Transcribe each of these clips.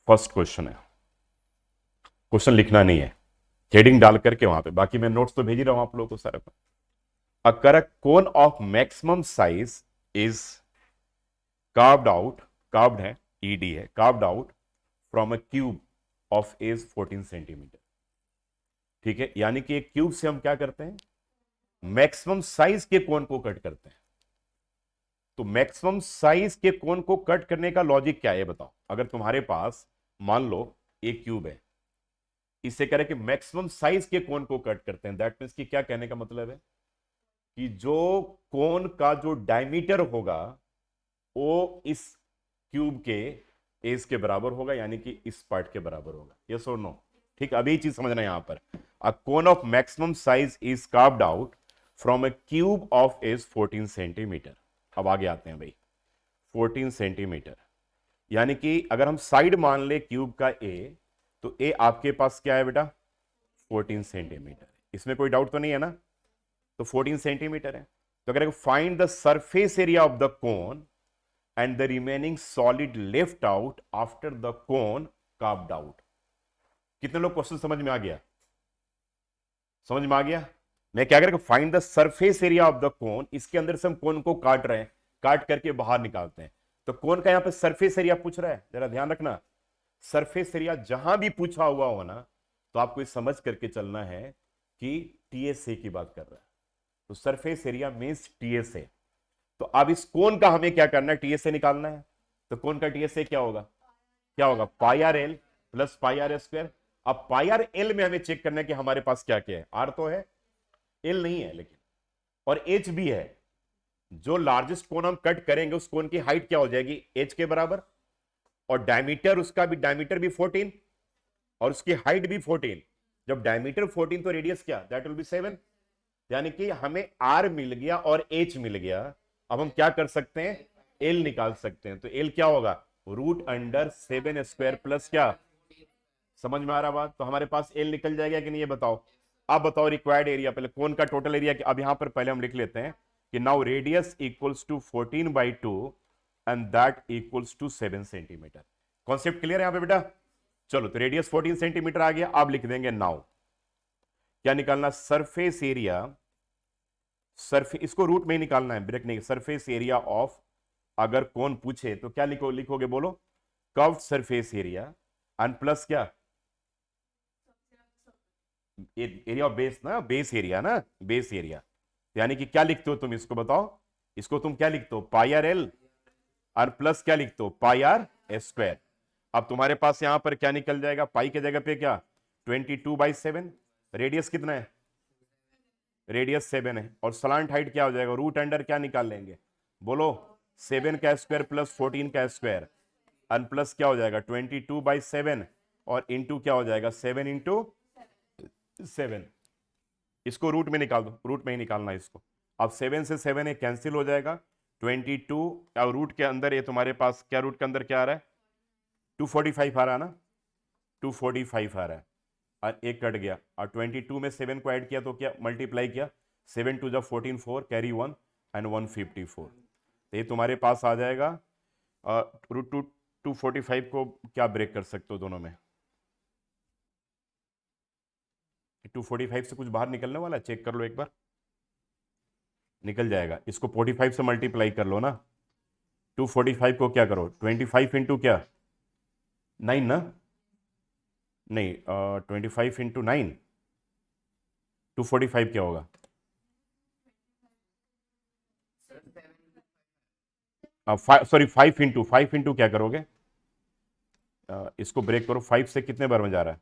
First question है, question लिखना नहीं है, हेडिंग डाल करके वहां पे, बाकी मैं नोट्स तो भेज ही रहा हूं आप लोगों को सारा। A correct cone of maximum size is carved out, carved है, ईडी है, carved out from a cube of edge 14 centimetre. ठीक है, यानी कि एक क्यूब से हम क्या करते हैं, मैक्सिमम साइज के कोन को कट करते हैं। तो मैक्सिमम साइज के कोन को कट करने का लॉजिक क्या है बताओ। अगर तुम्हारे पास मान लो एक क्यूब है, इससे कह रहे कि मैक्सिमम साइज के कोन को कट करते हैं, दैट मीन्स कि क्या कहने का मतलब है कि जो कोन का जो डायमीटर होगा वो इस क्यूब के एज के बराबर होगा, यानी कि इस पार्ट के बराबर होगा। यस और नो? ठीक, अभी चीज समझना यहां पर। A cone of maximum size is carved out from a cube of edge 14 centimetre. अब आगे आते हैं भाई, 14 सेंटीमीटर, यानी कि अगर हम साइड मान ले क्यूब का ए, तो ए आपके पास क्या है बेटा, 14 सेंटीमीटर। इसमें कोई डाउट तो नहीं है ना? तो 14 सेंटीमीटर है। तो अगर find the surface area of the cone and the remaining solid left out after the cone carved out. कितने लोग क्वेश्चन समझ में आ गया? समझ में आ गया? मैं क्या करेंगे, find the surface area of the cone, इसके अंदर से हम कोन को काट रहे हैं, काट करके बाहर निकालते हैं। तो कोन का यहां पे सरफेस एरिया पूछ रहा है, जरा ध्यान रखना। सरफेस एरिया जहां भी पूछा हुआ हो ना, तो आपको समझ करके चलना है कि टीएसए की बात कर रहा है। तो सरफेस एरिया मींस टीएसए। तो अब इस कोन का हमें क्या करना है, टीएसए निकालना है। तो कोन का टीएसए क्या होगा, क्या होगा, pi r l plus pi r square. अब पाई आर एल में हमें चेक करना है कि हमारे पास क्या क्या है, आर तो है, एल नहीं है लेकिन, और एच भी है। जो लार्जेस्ट कोन हम कट करेंगे उस कोन की हाइट क्या हो जाएगी, एच के बराबर, और डायमीटर उसका भी, डायमीटर भी 14 और उसकी हाइट भी 14। जब डायमीटर 14 तो रेडियस क्या, दैट विल बी 7। यानी कि हमें आर मिल गया और एच मिल गया। अब हम क्या कर सकते हैं, एल निकाल सकते हैं। तो एल क्या होगा, √7² प्लस क्या, समझ में आ रहा बात? तो हमारे पास एल निकल जाएगा कि नहीं, ये बताओ। अब बताओ रिक्वायर्ड एरिया, पहले कौन का टोटल एरिया। अब यहां पर पहले हम लिख लेते हैं कि now radius equals to 14/2 and that equals to 7 centimetre. Concept clear है यहां पे बेटा? चलो, तो रेडियस 14 सेंटीमीटर आ गया। अब लिख देंगे नाउ क्या निकालना, सरफेस एरिया, सरफेस, इसको रूट में ही निकालना है, ब्रेक नहीं, सरफेस एरिया ऑफ, अगर कौन पूछे तो क्या लिखोगे बोलो, curved surface area and plus क्या, एरिया ऑफ बेस ना, बेस एरिया ना, बेस एरिया। यानी कि क्या लिखते हो तुम, इसको बताओ, इसको तुम क्या लिखते हो, पाई आर एल, और प्लस क्या लिखते हो, पाई आर स्क्वायर। अब तुम्हारे पास यहां पर क्या निकल जाएगा, पाई के जगह पे क्या, 22/7। रेडियस कितना है, रेडियस 7 है, और सलांट हाइट क्या हो जाएगा, रूट अंडर क्या निकाल लेंगे बोलो, 7 का स्क्वायर प्लस 14 का स्क्वायर, अन प्लस क्या हो जाएगा 22/7, और इंटू क्या हो जाएगा 7/7। इसको रूट में निकाल दो, रूट में ही निकालना है इसको। अब 7 से 7 कैंसिल हो जाएगा, 22, और रूट के अंदर ये तुम्हारे पास क्या, रूट के अंदर क्या आ रहा है, 245 आ रहा है ना, 245 आ रहा है, और एक कट गया, और 22 में 7 को ऐड किया तो क्या, मल्टीप्लाई किया, 7 2 जा 14, 4 कैरी 1 एंड 154। तो ये तुम्हारे पास आ जाएगा। √245 को क्या ब्रेक कर सकते हो दोनों में, 245 से कुछ बाहर निकलने वाला है, चेक कर लो एक बार, निकल जाएगा। इसको 45 से मल्टीप्लाई कर लो ना, 245 को क्या करो, 25 इंटू क्या, 9 ना, नहीं 25 इंटू 9, 245 क्या होगा, सॉरी 5 इंटू क्या करोगे, इसको ब्रेक करो, 5 से कितने बार में जा रहा है,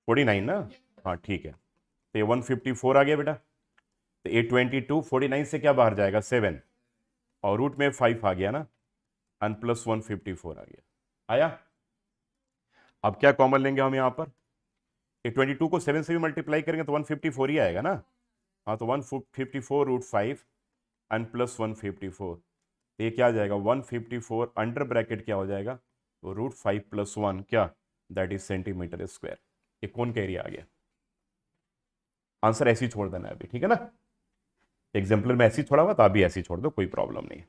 49 ना, हाँ ठीक है। तो ये 154 आ गया बेटा। तो 822, 49 से क्या बाहर जाएगा 7, और रूट में 5 आ गया ना, एन प्लस 154 आ गया, आया। अब क्या कॉमन लेंगे हम यहाँ पर, 22 को 7 से भी मल्टीप्लाई करेंगे तो 154 ही आएगा ना। हाँ, तो 154 √5 एन प्लस 154, ये क्या आ जाएगा 154 अंडर ब्रैकेट क्या हो जाएगा, तो √5 + 1 क्या, दैट इज सेंटीमीटर स्क्वायर। ये कौन का एरिया आ गया, आंसर ऐसे ही छोड़ देना है अभी, ठीक है ना। एग्जाम्पलर में ऐसे ही छोड़ा हुआ था, अभी ऐसे ही छोड़ दो, कोई प्रॉब्लम नहीं है।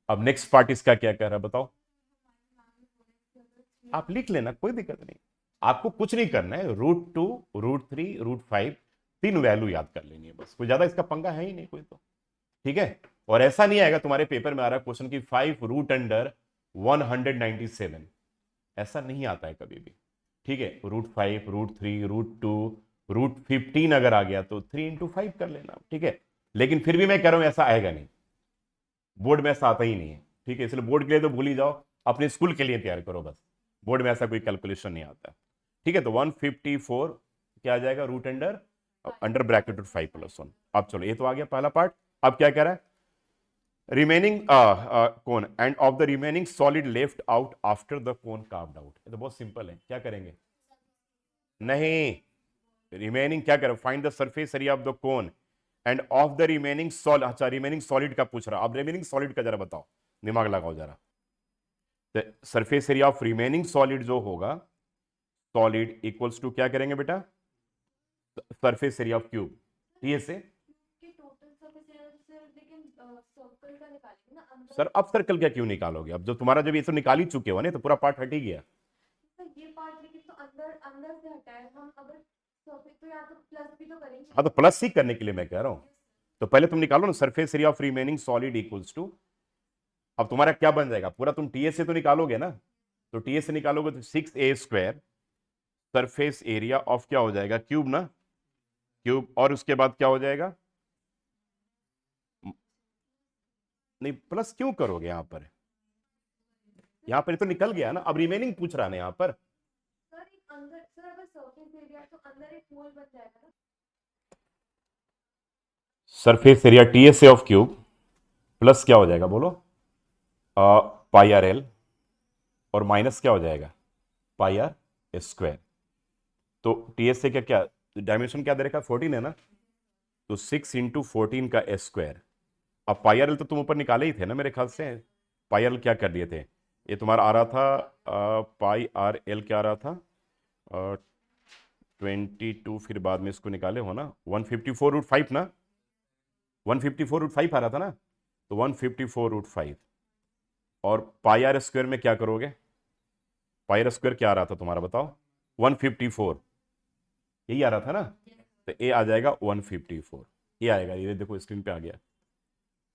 अब नेक्स्ट पार्ट इसका क्या कह रहा है बताओ, आप लिख लेना, कोई दिक्कत नहीं, आपको कुछ नहीं करना है, √2, √3, √5, तीन वैल्यू याद कर लेनी है बस, कोई ज्यादा इसका पंगा है ही नहीं कोई तो। ठीक है, और ऐसा नहीं आएगा तुम्हारे पेपर में आ रहा क्वेश्चन की 5√197, ऐसा नहीं आता है कभी भी। ठीक है, √5, √3, √2, √15 अगर आ गया तो 3 × 5 कर लेना, ठीक है, लेकिन फिर भी मैं कह रहा हूं ऐसा आएगा नहीं, बोर्ड में ऐसा आता ही नहीं है। ठीक है, इसलिए बोर्ड के लिए तो भूल ही जाओ, अपने स्कूल के लिए तैयार करो बस, बोर्ड में ऐसा कोई कैलकुलेशन नहीं आता। ठीक है, तो 154 क्या आ जाएगा, रूट अंडर अंडर ब्रैकेट √5+1। अब चलो, ये तो आ गया पहला पार्ट। अब क्या कह रहा है, remaining cone end of the remaining solid left out after the cone carved out. ये तो बहुत सिंपल है, क्या करेंगे, नहीं, रिमेनिंग क्या करें, find the surface area of the cone end of the remaining solid. अच्छा, रिमेनिंग सॉलिड का पूछ रहा, अब रिमेनिंग सॉलिड का जरा बताओ, दिमाग लगाओ जरा। Surface area of remaining solid जो होगा, सॉलिड इक्वल्स टू क्या करेंगे बेटा, सरफेस एरिया ऑफ क्यूब, ये से। सर अब सर्कल क्या क्यों निकालोगे, अब जो तुम्हारा जब ये तो निकाल ही चुके हो ना, तो पूरा पार्ट हट ही गया। ये पार्ट लेकिन तो अंदर अंदर से हटा है, हम अगर तो यहाँ तो प्लस भी तो करेंगे। हाँ, तो प्लस ही करने के लिए मैं कह रहा हूँ, तो पहले तुम निकालो ना surface area of remaining solid equals to, अब तुम्हारा क्या बन जाएगा, पूरा तुम टीएस से तो निकालोगे ना, तो टीएस से निकालोगे तो 6a² सरफेस एरिया ऑफ क्या हो जाएगा, क्यूब ना, क्यूब, और उसके बाद क्या हो जाएगा, नहीं प्लस क्यों करोगे यहां पर, यहां पर तो निकल गया ना, अब रिमेनिंग पूछ रहा है यहां पर। Surface area TS of cube plus क्या हो जाएगा बोलो, πr_l, और माइनस क्या हो जाएगा, πr²। तो टीएस से क्या क्या डायमेंशन क्या दे रखा है, 14 है ना, तो 6 × 14 का s²। अब πr_l तो तुम ऊपर निकाले ही थे ना मेरे ख्याल से, πr_l क्या कर दिए थे, ये तुम्हारा आ रहा था πr_l क्या आ रहा था, 22, फिर बाद में इसको निकाले हो ना, 154√5 ना, 154√5 आ रहा था ना, तो 154√5, और πr² में क्या करोगे, πr² क्या आ रहा था तुम्हारा बताओ, 154, यही आ रहा था ना, तो ए आ जाएगा 154, ये आएगा, ये देखो स्क्रीन पे आ गया,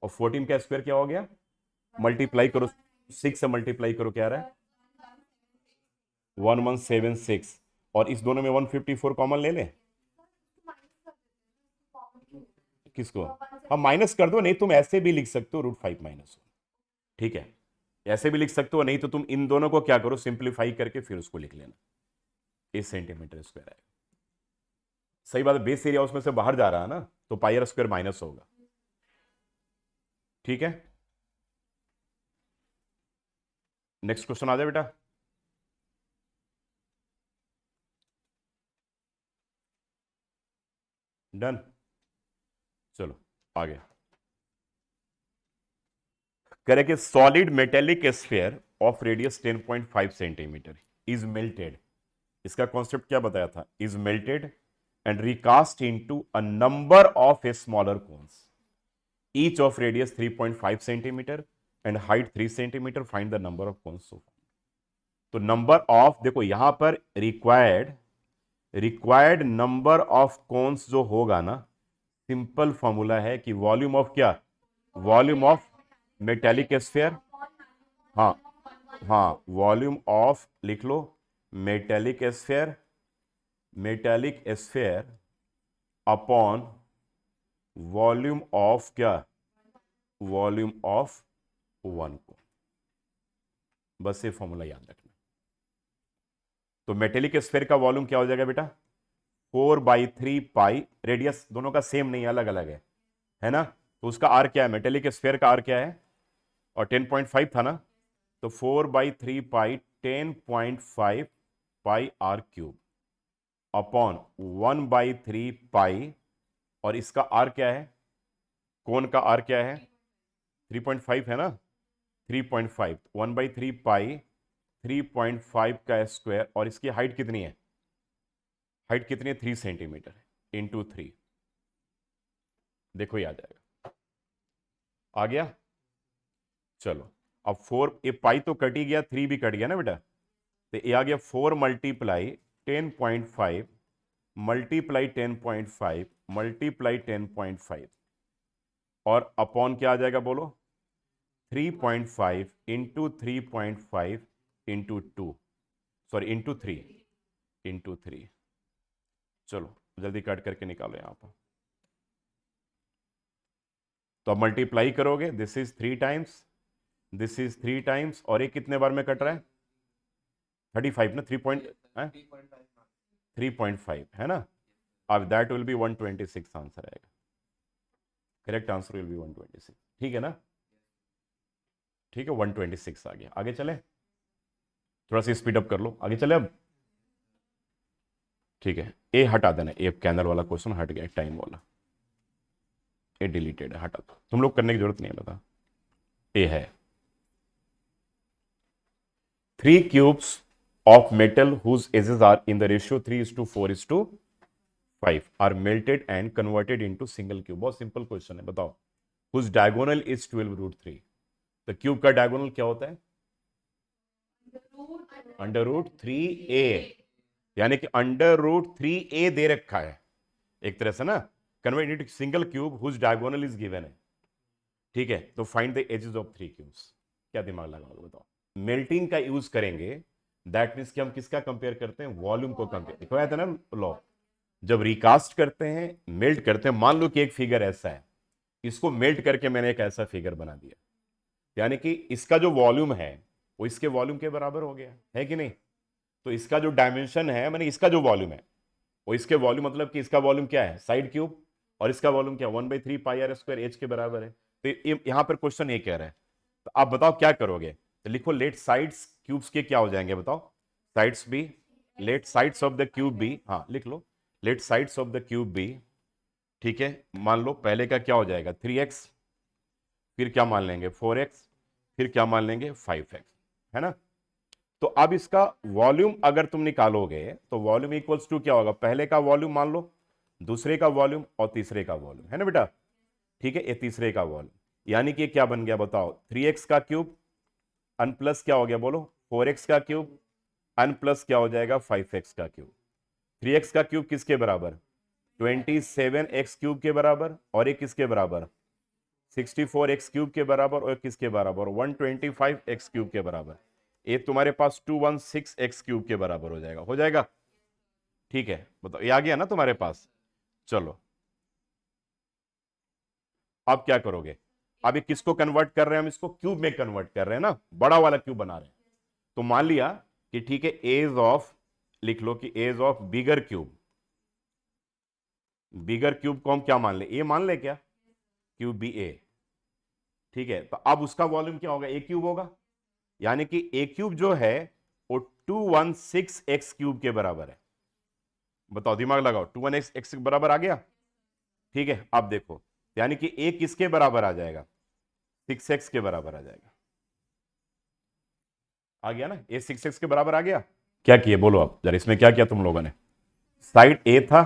और 14 का स्क्वायर क्या हो गया, मल्टीप्लाई करो, 6 से मल्टीप्लाई करो, क्या आ रहा है 1176, और इस दोनों में 154 कॉमन ले लें, किसको, हम माइनस कर दो, नहीं तुम ऐसे भी लिख सकते हो √5 - 1, ठीक है, ऐसे भी लिख सकते हो, नहीं तो तुम इन दोनों को क्या करो, सिंप्लीफाई करके फिर उसको लिख लेना, 1 सेंटीमीटर स्क्वायर आएगा। सही बात है, बेस एरिया उसमें से बाहर जा रहा है ना, तो πr² माइनस होगा, ठीक है। नेक्स्ट क्वेश्चन आ जाए बेटा, डन, चलो आगे करें कि solid metallic sphere of radius 10.5 centimetre is melted, इसका कॉन्सेप्ट क्या बताया था, is melted and recast into a number of a smaller cones each of radius 3.5 centimetre and height 3 centimetre, find the number of cones. तो number of, देखो यहां पर required number of cons जो होगा ना, सिंपल फॉर्मूला है कि volume of क्या, वॉल्यूम ऑफ मेटेलिक स्फीयर, हाँ हाँ, वॉल्यूम ऑफ लिख लो, metallic sphere, metallic sphere upon volume of क्या, वॉल्यूम ऑफ 1 को, बस ये फॉर्मूला याद रखना। तो मेटेलिक स्फीयर का वॉल्यूम क्या हो जाएगा बेटा, 4/3 रेडियस दोनों का सेम नहीं, अलग अलग है ना, तो उसका आर क्या है, मेटेलिक स्फीयर का आर क्या है, और 10.5 था ना, तो 4/3 10.5 πr³ अपॉन 1/3 और इसका आर क्या है, कोण का आर क्या है, 3.5 है ना, 3.5, 1/3 3.5 का स्क्वायर, और इसकी हाइट कितनी है, हाइट कितनी है 3 सेंटीमीटर इंटू 3, देखो ये आ जाएगा, आ गया। चलो अब 4, ये पाई तो कट ही गया, 3 भी कट गया ना बेटा, तो ये आ गया 4 मल्टीप्लाई 10.5 मल्टीप्लाई 10.5 मल्टीप्लाई 10.5 और अपॉन क्या आ जाएगा बोलो, 3.5 into 3.5 into 2, sorry into three. चलो जल्दी कट करके निकालो यहां पर। तो अब मल्टीप्लाई करोगे, this is 3 times, this is 3 times, और ये कितने बार में कट रहा है, 35 ना, 3.5 है ना। अब दैट विल बी 126 आंसर आएगा, करेक्ट आंसर विल बी 126, ठीक है ना, ठीक है 126 आ गया। आगे चले, थोड़ा सा स्पीड अप कर लो, आगे चले अब, ठीक है। ए हटा देना, ए कैनल वाला क्वेश्चन हट गया, टाइम वाला ए डिलीटेड है, हटा दो, तुम लोग करने की जरूरत नहीं है, बता। ए है 3 cubes of metal whose edges are in the ratio 3:4:5 are melted and converted into single cube। बहुत सिंपल क्वेश्चन है, बताओ। whose diagonal is 12√3। तो क्यूब का डायगोनल क्या होता है, √3a, यानी कि √3a दे रखा है एक तरह से ना, convert into single cube whose diagonal is given है, ठीक है। तो find the edges of 3 cubes, क्या दिमाग लगाओगे बताओ। मेल्टिंग का यूज करेंगे, दैट मीन्स कि हम किसका कंपेयर करते हैं, वॉल्यूम को कंपेयर, दिखाया था ना लॉ। जब रिकास्ट करते हैं, मेल्ट करते हैं, मान लो कि एक फिगर ऐसा है, इसको मेल्ट करके मैंने एक ऐसा फिगर बना दिया, यानी कि इसका जो वॉल्यूम है वो इसके वॉल्यूम के बराबर हो गया है कि नहीं। तो इसका जो डायमेंशन है, मैंने इसका जो वॉल्यूम है वो इसके वॉल्यूम, मतलब कि इसका वॉल्यूम क्या है, साइड क्यूब, और इसका वॉल्यूम क्या, 1/3 पाई आर स्क्वायर एच के बराबर है। तो यहां पर क्वेश्चन ये कह रहा है, तो आप बताओ क्या करोगे। तो लिखो लेट साइड्स क्यूब्स के क्या हो जाएंगे बताओ, sides b, let sides of the cube b, हाँ लिख लो, let sides of the cube b, ठीक है। मान लो पहले का क्या हो जाएगा 3x, फिर क्या मान लेंगे 4x, फिर क्या मान लेंगे 5x, है ना। तो अब इसका वॉल्यूम अगर तुम निकालोगे तो वॉल्यूम इक्वल्स टू क्या होगा, पहले का वॉल्यूम मान लो, दूसरे का वॉल्यूम और तीसरे का वॉल्यूम, है ना बेटा, ठीक है। ये तीसरे का वॉल्यूम, यानी कि क्या बन गया बताओ, 3x का क्यूब अन प्लस क्या हो गया बोलो, 4x का क्यूब अन प्लस क्या हो जाएगा 5x का क्यूब। 3x का क्यूब किसके बराबर, 27x क्यूब के बराबर, और एक किसके बराबर 64x क्यूब के बराबर, और किसके बराबर 125x क्यूब के बराबर। ये तुम्हारे पास 216x क्यूब के बराबर हो जाएगा, हो जाएगा, ठीक है। बताओ ये आ गया ना तुम्हारे पास। चलो अब क्या करोगे, अब ये किसको कन्वर्ट कर रहे हैं हम, इसको क्यूब में कन्वर्ट कर रहे हैं ना, बड़ा वाला क्यूब बना रहे हैं। तो मान लिया कि ठीक है, एज ऑफ, लिख लो कि edge of bigger cube, bigger cube को हम क्या मान ले, ए मान ले क्या, क्यूब बी ए, ठीक है। तो अब उसका वॉल्यूम क्या होगा, ए क्यूब होगा, यानी कि ए क्यूब जो है वो 216x क्यूब के बराबर है। बताओ दिमाग लगाओ, 216x के बराबर आ गया, ठीक है। अब देखो, यानी कि ए किसके बराबर आ जाएगा, 6x के बराबर आ जाएगा, आ गया ना, ए 6x के बराबर आ गया। क्या किए बोलो आप जरा, इसमें क्या किया तुम लोगों ने, साइड ए था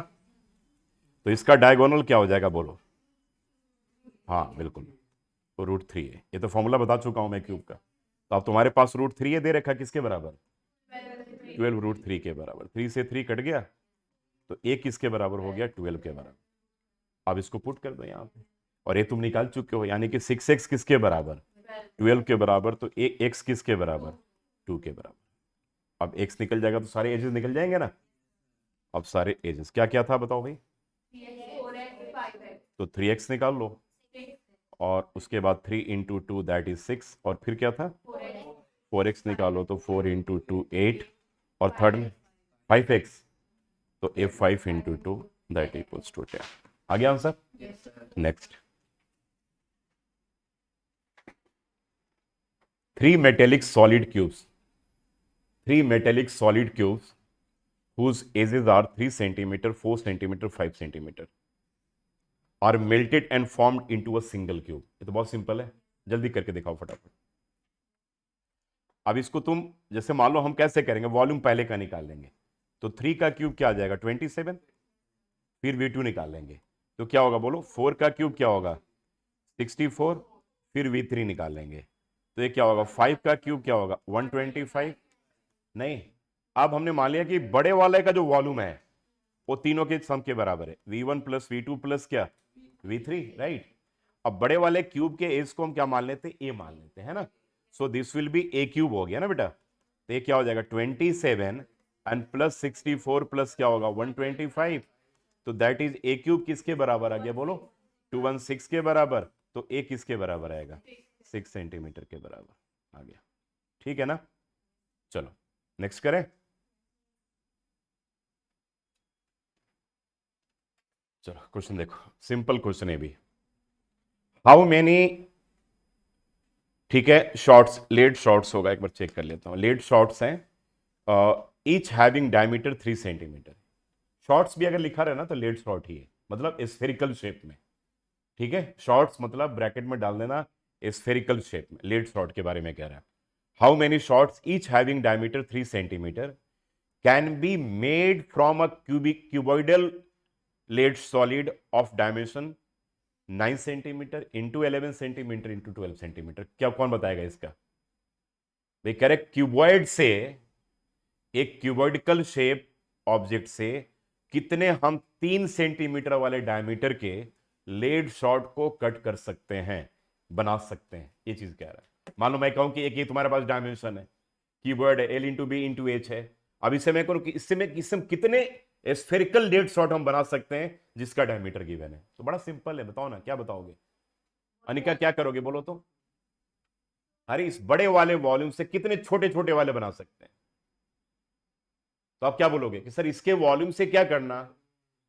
तो इसका डायगोनल क्या हो जाएगा बोलो, हाँ बिल्कुल, तो √3 है, ये तो फॉर्मूला बता चुका हूं मैं क्यूब का। तो अब तुम्हारे पास √3 है दे रखा, किसके बराबर 12 √3 के बराबर, 3 से 3 कट गया, तो ए किसके बराबर हो गया 12 के बराबर। अब इसको पुट कर दो यहाँ पे, और ये तुम निकाल चुके हो, यानी कि 6x किसके बराबर 12 के बराबर, तो x किसके बराबर 2 के बराबर। अब x निकल जाएगा तो सारे एजेस निकल जाएंगे ना। अब सारे एजेस क्या क्या था बताओ भाई, तो 3x निकाल लो, और उसके बाद 3 इंटू 2 दैट इज 6, और फिर क्या था 4x निकालो, तो 4 इंटू 2 8, और थर्ड में 5x, तो ए 5 इंटू 2 दैट इक्वल्स टू 10। आ गया answer, next. 3 metallic solid cubes, 3 metallic solid cubes whose edges are 3 centimeter, 4 centimeter, 5 centimeter are melted and formed into a single cube। ये तो बहुत सिंपल है, जल्दी करके दिखाओ फटाफट। अब इसको तुम जैसे मान लो, हम कैसे करेंगे, वॉल्यूम पहले का निकाल लेंगे, तो 3 का क्यूब क्या आ जाएगा 27, फिर V2 निकाल लेंगे, तो क्या होगा बोलो, 4 का क्यूब क्या होगा 64, फिर V3 निकाल लेंगे, तो ये क्या होगा, 5 का क्यूब क्या होगा 125। नहीं, अब हमने मान लिया कि बड़े वाले का जो वॉल्यूम है वो तीनों के सम के बराबर है, V1 प्लस V2 प्लस क्या V3, राइट। अब बड़े वाले क्यूब के एज को हम क्या मान लेते हैं, ए मान लेते हैं ना। So this will B A cube हो गया ना बेटा। तो ये क्या हो जाएगा 27 एंड प्लस 64 प्लस क्या होगा 125। तो दैट इज ए क्यूब किसके बराबर आ गया बोलो, 216 के बराबर। तो ए किसके बराबर आएगा, 6 सेंटीमीटर के बराबर आ गया। ठीक है ना, चलो नेक्स्ट करें। चलो क्वेश्चन देखो, सिंपल क्वेश्चन है भी। हाउ मेनी, ठीक है, शॉर्ट्स, लेड शॉर्ट्स होगा, एक बार चेक कर लेता हूं। लेड शॉर्ट्स हैं, each having diameter 3 centimetre. Shorts भी अगर लिखा रहे ना तो लेड शॉर्ट ही है, मतलब स्फेरिकल शेप में। ठीक है, शॉर्ट्स मतलब ब्रैकेट में डाल देना स्फेरिकल शेप में, लेड शॉर्ट के बारे में कह रहा है। How many shots each having diameter 3 centimetre can be made from a cuboidal lead solid of dimension 9 centimetre into 11 centimetre into 12 centimetre. क्या कौन बताएगा इसका? वे कह रहे क्यूबॉइड से, एक क्यूबॉइडिकल शेप ऑब्जेक्ट से कितने हम 3 सेंटीमीटर वाले डायमीटर के लेड शॉर्ट को कट कर सकते हैं, बना सकते हैं, ये चीज कह रहा है। मान लो मैं कहूं कि एक ये तुम्हारे पास डायमेंशन है, कीवर्ड है L into B into H है। अब इसे मैं कहूं कि इससे कितने स्फेरिकल लेड शॉर्ट हम बना सकते हैं जिसका डायमीटर गिवन है। तो बड़ा सिंपल है, बताओ ना क्या बताओगे, अनिका क्या करोगे बोलो तो। अरे इस बड़े वाले वॉल्यूम से कितने छोटे छोटे वाले बना सकते हैं। तो आप क्या बोलोगे कि सर इसके वॉल्यूम से क्या करना,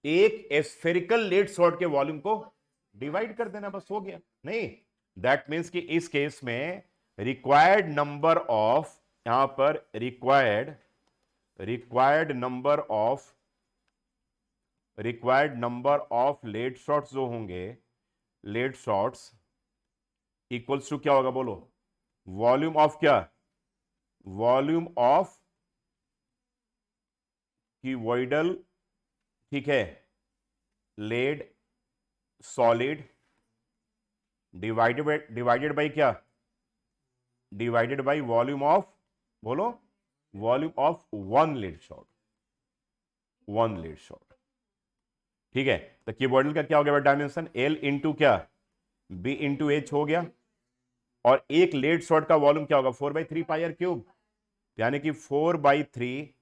एक स्फेरिकल लेड शॉर्ट के वॉल्यूम को डिवाइड कर देना, बस हो गया। नहीं, दैट मीन्स कि इस केस में रिक्वायर्ड नंबर ऑफ, यहां पर required number of lead shots जो होंगे, लेड शॉट्स इक्वल्स टू क्या होगा बोलो, वॉल्यूम ऑफ क्या, वॉल्यूम ऑफ क्यूबॉइडल, ठीक है, लेड सॉलिड डिवाइडेड बाई क्या, डिवाइडेड बाई वॉल्यूम ऑफ, बोलो, volume of one lead shot, one lead shot. ठीक है, तो कीबोर्ड का क्या हो गया डायमेंशन, L इंटू क्या, B इंटू एच हो गया। और एक लेड शॉट का वॉल्यूम क्या होगा 4/3 पाई आर क्यूब, यानी कि 4/3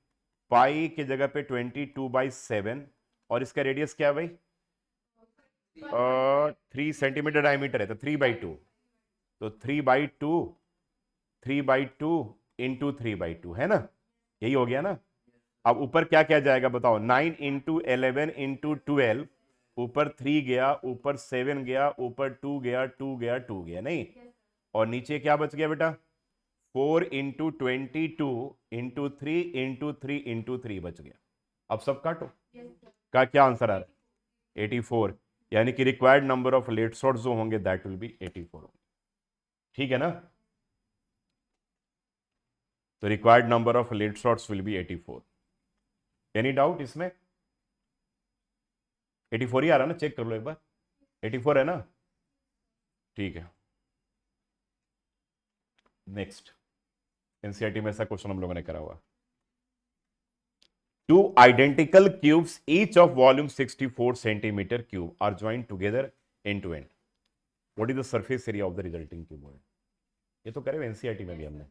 पाई के जगह पे 22/7। और इसका रेडियस क्या है भाई, 3 सेंटीमीटर डायमीटर है, तो 3/2, तो 3/2 इंटू 3/2 है ना, यही हो गया ना। अब ऊपर क्या क्या जाएगा बताओ, 9 इंटू 11 इंटू 12, ऊपर 3 गया, ऊपर 7 गया, ऊपर 2 गया, 2 गया, 2 गया, नहीं। और नीचे क्या बच गया बेटा, 4 इंटू 22 इंटू 3 इंटू 3 इंटू 3 बच गया। अब सब काटो, का क्या आंसर आ रहा है 84, यानी कि required number of lead shots जो होंगे दैट विल बी 84 होंगे। ठीक है ना, तो required number of lead shots will be 84। Any doubt इसमें, 84 ही आ रहा है ना, चेक कर लो एक बार, 84 है ना, ठीक है। नेक्स्ट, एनसीईआरटी में ऐसा क्वेश्चन हम लोगों ने करा हुआ, two identical cubes each of volume 64 centimetre cube are joint together end to end, what is the surface area of the resulting cube. ये तो करे एनसीईआरटी में भी हमने,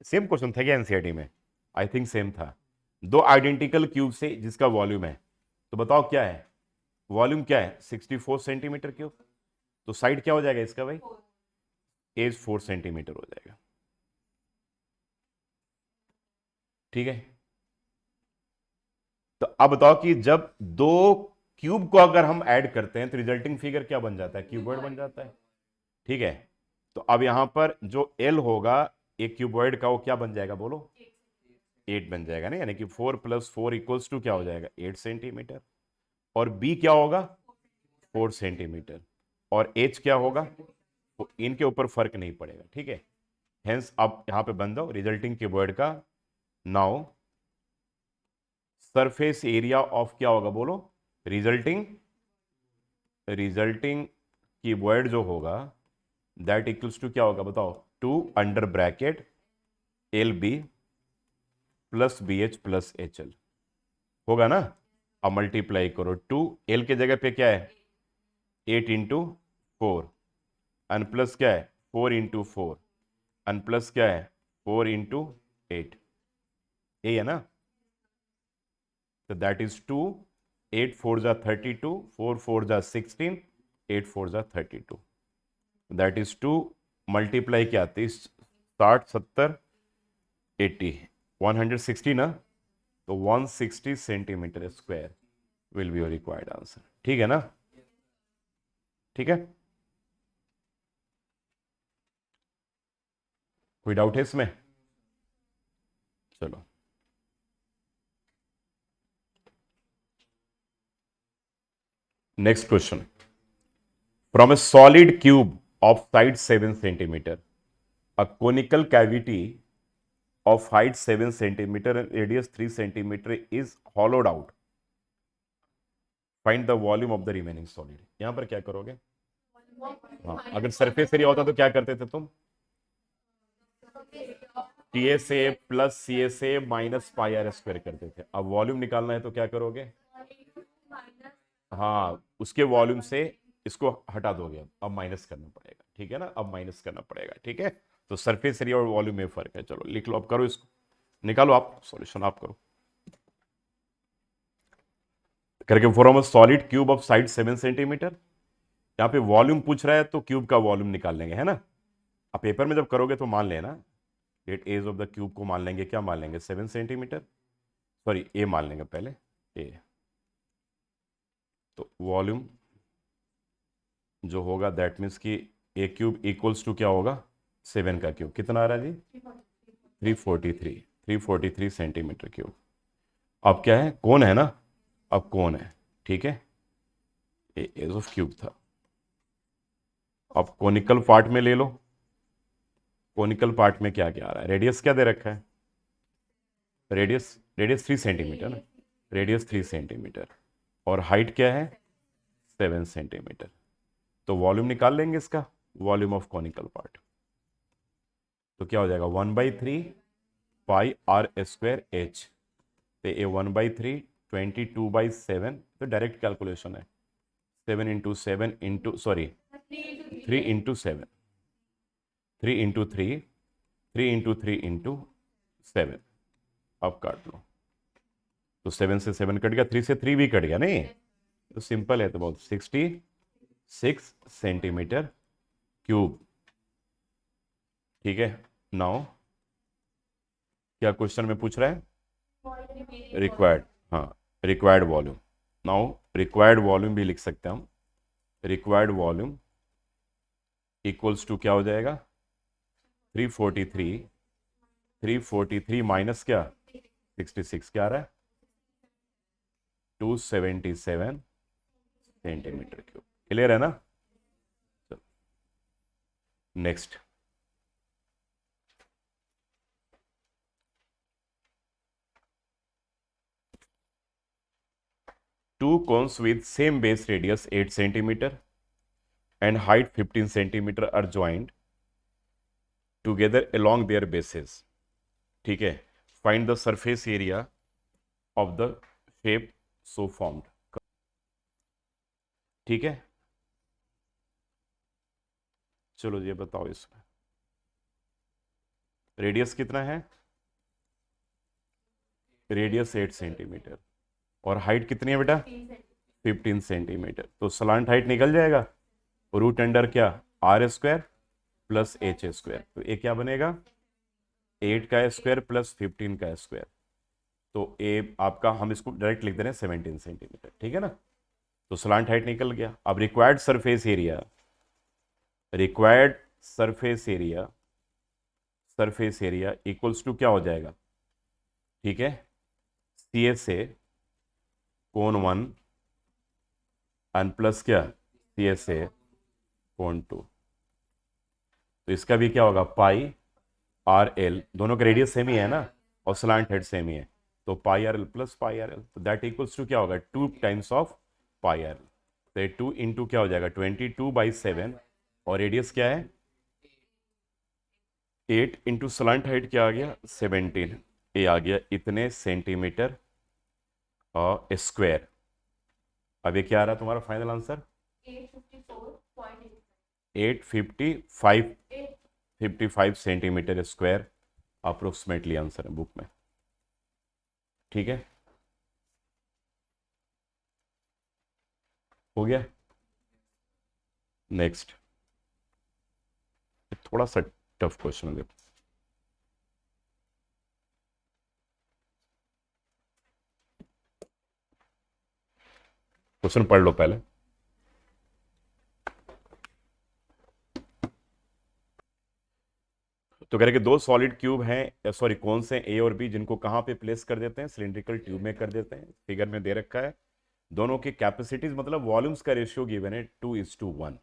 सेम क्वेश्चन था क्या एनसीईआरटी में, आई थिंक सेम था। दो आइडेंटिकल क्यूब से जिसका वॉल्यूम है, तो बताओ क्या है, वॉल्यूम क्या है 64 सेंटीमीटर क्यूब, तो साइड क्या हो जाएगा इसका भाई, एज 4 सेंटीमीटर हो जाएगा। ठीक है, तो अब बताओ कि जब दो क्यूब को अगर हम ऐड करते हैं तो रिजल्टिंग फिगर क्या बन जाता है, क्यूबॉइड बन जाता है। ठीक है, तो अब यहां पर जो एल होगा एक क्यूबॉइड का, वो क्या बन जाएगा बोलो, 8 बन जाएगा ना, यानी कि 4 + 4 इक्वल्स टू क्या हो जाएगा 8 सेंटीमीटर। और बी क्या होगा 4 सेंटीमीटर, और एच क्या होगा, तो इनके ऊपर फर्क नहीं पड़ेगा। ठीक है, हेंस अब यहां पे बन जाओ रिजल्टिंग क्यूबॉइड का, नाउ सरफेस एरिया ऑफ क्या होगा बोलो, रिजल्टिंग क्यूबॉइड जो होगा दैट इक्वल्स टू क्या होगा बताओ, 2 under bracket L B plus B H plus H L होगा ना। अब मल्टीप्लाई करो, 2 एल के जगह पे क्या है 8 इंटू 4, एन प्लस क्या है 4 इंटू 4, एन प्लस क्या है 4 इंटू 8, ये है ना। तो दैट इज 2, 8 4 जा 32, 4 4 जा 16, 8 4 जा 32, दैट इज 2 मल्टीप्लाई क्या 30 60 70 80 160 ना, तो 160 centimetre square will be your required answer. ठीक है ना, ठीक है, कोई डाउट है इसमें? चलो next question, from A solid cube of side 7 centimetre a conical cavity of height 7 centimeter and radius 3 centimeter is hollowed out, find the volume of the remaining solid। यहां पर क्या करोगे? हाँ, अगर सरफेस एरिया होता तो क्या करते थे तुम? T S A plus C S A minus pi r square करते थे। अब वॉल्यूम निकालना है तो क्या करोगे? हाँ, उसके वॉल्यूम से इसको हटा दोगे, अब माइनस करना पड़ेगा, ठीक है ना, अब माइनस करना पड़ेगा, ठीक है। तो सरफेस एरिया और वॉल्यूम में फर्क है। चलो लिख लो, अब करो इसको, निकालो आप सॉल्यूशन, आप करो करके। Form solid cube of side 7 centimetre, यहाँ पे वॉल्यूम पूछ रहा है तो क्यूब का वॉल्यूम निकाल लेंगे, है ना। अब पेपर में जब करोगे तो मान लेना at edge of the cube को मान लेंगे, क्या मान लेंगे 7 सेंटीमीटर, सॉरी ए मान लेंगे पहले ए। तो वॉल्यूम जो होगा दैट मीन्स कि ए क्यूब इक्वल्स टू क्या होगा 7 का क्यूब, कितना आ रहा है जी 343 सेंटीमीटर क्यूब। अब क्या है कौन है ना, अब कौन है, ठीक है, ए एज ऑफ क्यूब था। अब कोनिकल पार्ट में ले लो, कोनिकल पार्ट में क्या क्या आ रहा है, रेडियस क्या दे रखा है, रेडियस 3 सेंटीमीटर ना, रेडियस 3 सेंटीमीटर और हाइट क्या है 7 सेंटीमीटर। तो वॉल्यूम निकाल लेंगे इसका, वॉल्यूम ऑफ कॉनिकल पार्ट, तो क्या हो जाएगा 1/3 पाई आर स्क्वायर एच, तो ये 1/3 22/7, तो डायरेक्ट कैलकुलेशन है 7 into 7 into sorry 3 into 7, 3 into 3, 3 into 3 into 7। अब काट लो, तो 7 से 7 कट गया, 3 से 3 भी कट गया नहीं, तो सिंपल है, तो बहुत 66 सेंटीमीटर क्यूब, ठीक है। नाउ क्या क्वेश्चन में पूछ रहा है, रिक्वायर्ड, हाँ required volume. Now required volume भी लिख सकते हैं हम, रिक्वायर्ड वॉल्यूम इक्वल्स टू क्या हो जाएगा 343 माइनस क्या 66, क्या आ रहा है 277 सेंटीमीटर क्यूब। क्लियर है ना। Next, two cones with same base radius 8 centimeter and height 15 centimeter are joined together along their bases, ठीक है। find the surface area of the shape so formed, ठीक है। चलो ये बताओ, इसमें रेडियस कितना है, रेडियस 8 सेंटीमीटर और हाइट कितनी है बेटा 15 सेंटीमीटर, तो सलांट हाइट निकल जाएगा, रूट अंडर क्या r square plus H square, तो ये क्या बनेगा 8 का स्क्वायर प्लस 15 का स्क्वायर, तो ए आपका हम इसको डायरेक्ट लिख दे रहे हैं 17 सेंटीमीटर, ठीक है ना। तो सलांट हाइट निकल गया। अब required surface area, required surface area equals to क्या हो जाएगा, ठीक है, सी एस ए कोण 1 एन प्लस क्या सी एस ए कोण 2, तो इसका भी क्या होगा पाई आर एल, दोनों का रेडियस सेम ही है ना और स्लांट हेड सेम ही है, तो pi r l plus pi r l, तो दैट इक्वल्स टू क्या होगा 2 times of pi r l, तो 2 इंटू क्या हो जाएगा 22/7 और रेडियस क्या है 8 इंटू स्लंट हाइट क्या आ गया 17, ये आ गया इतने सेंटीमीटर और स्क्वायर। अब ये क्या आ रहा है तुम्हारा final answer 855 55 centimetre square approximately answer है बुक में। ठीक है, हो गया। नेक्स्ट, थोड़ा सा टफ क्वेश्चन है। क्वेश्चन पढ़ लो पहले। तो कह रहे कि दो सॉलिड क्यूब हैं, सॉरी कौन से ए और बी, जिनको कहां पे प्लेस कर देते हैं, सिलिंड्रिकल ट्यूब में कर देते हैं। फिगर में दे रखा है। दोनों की कैपेसिटीज मतलब वॉल्यूम्स का रेशियो गिवन है 2:1।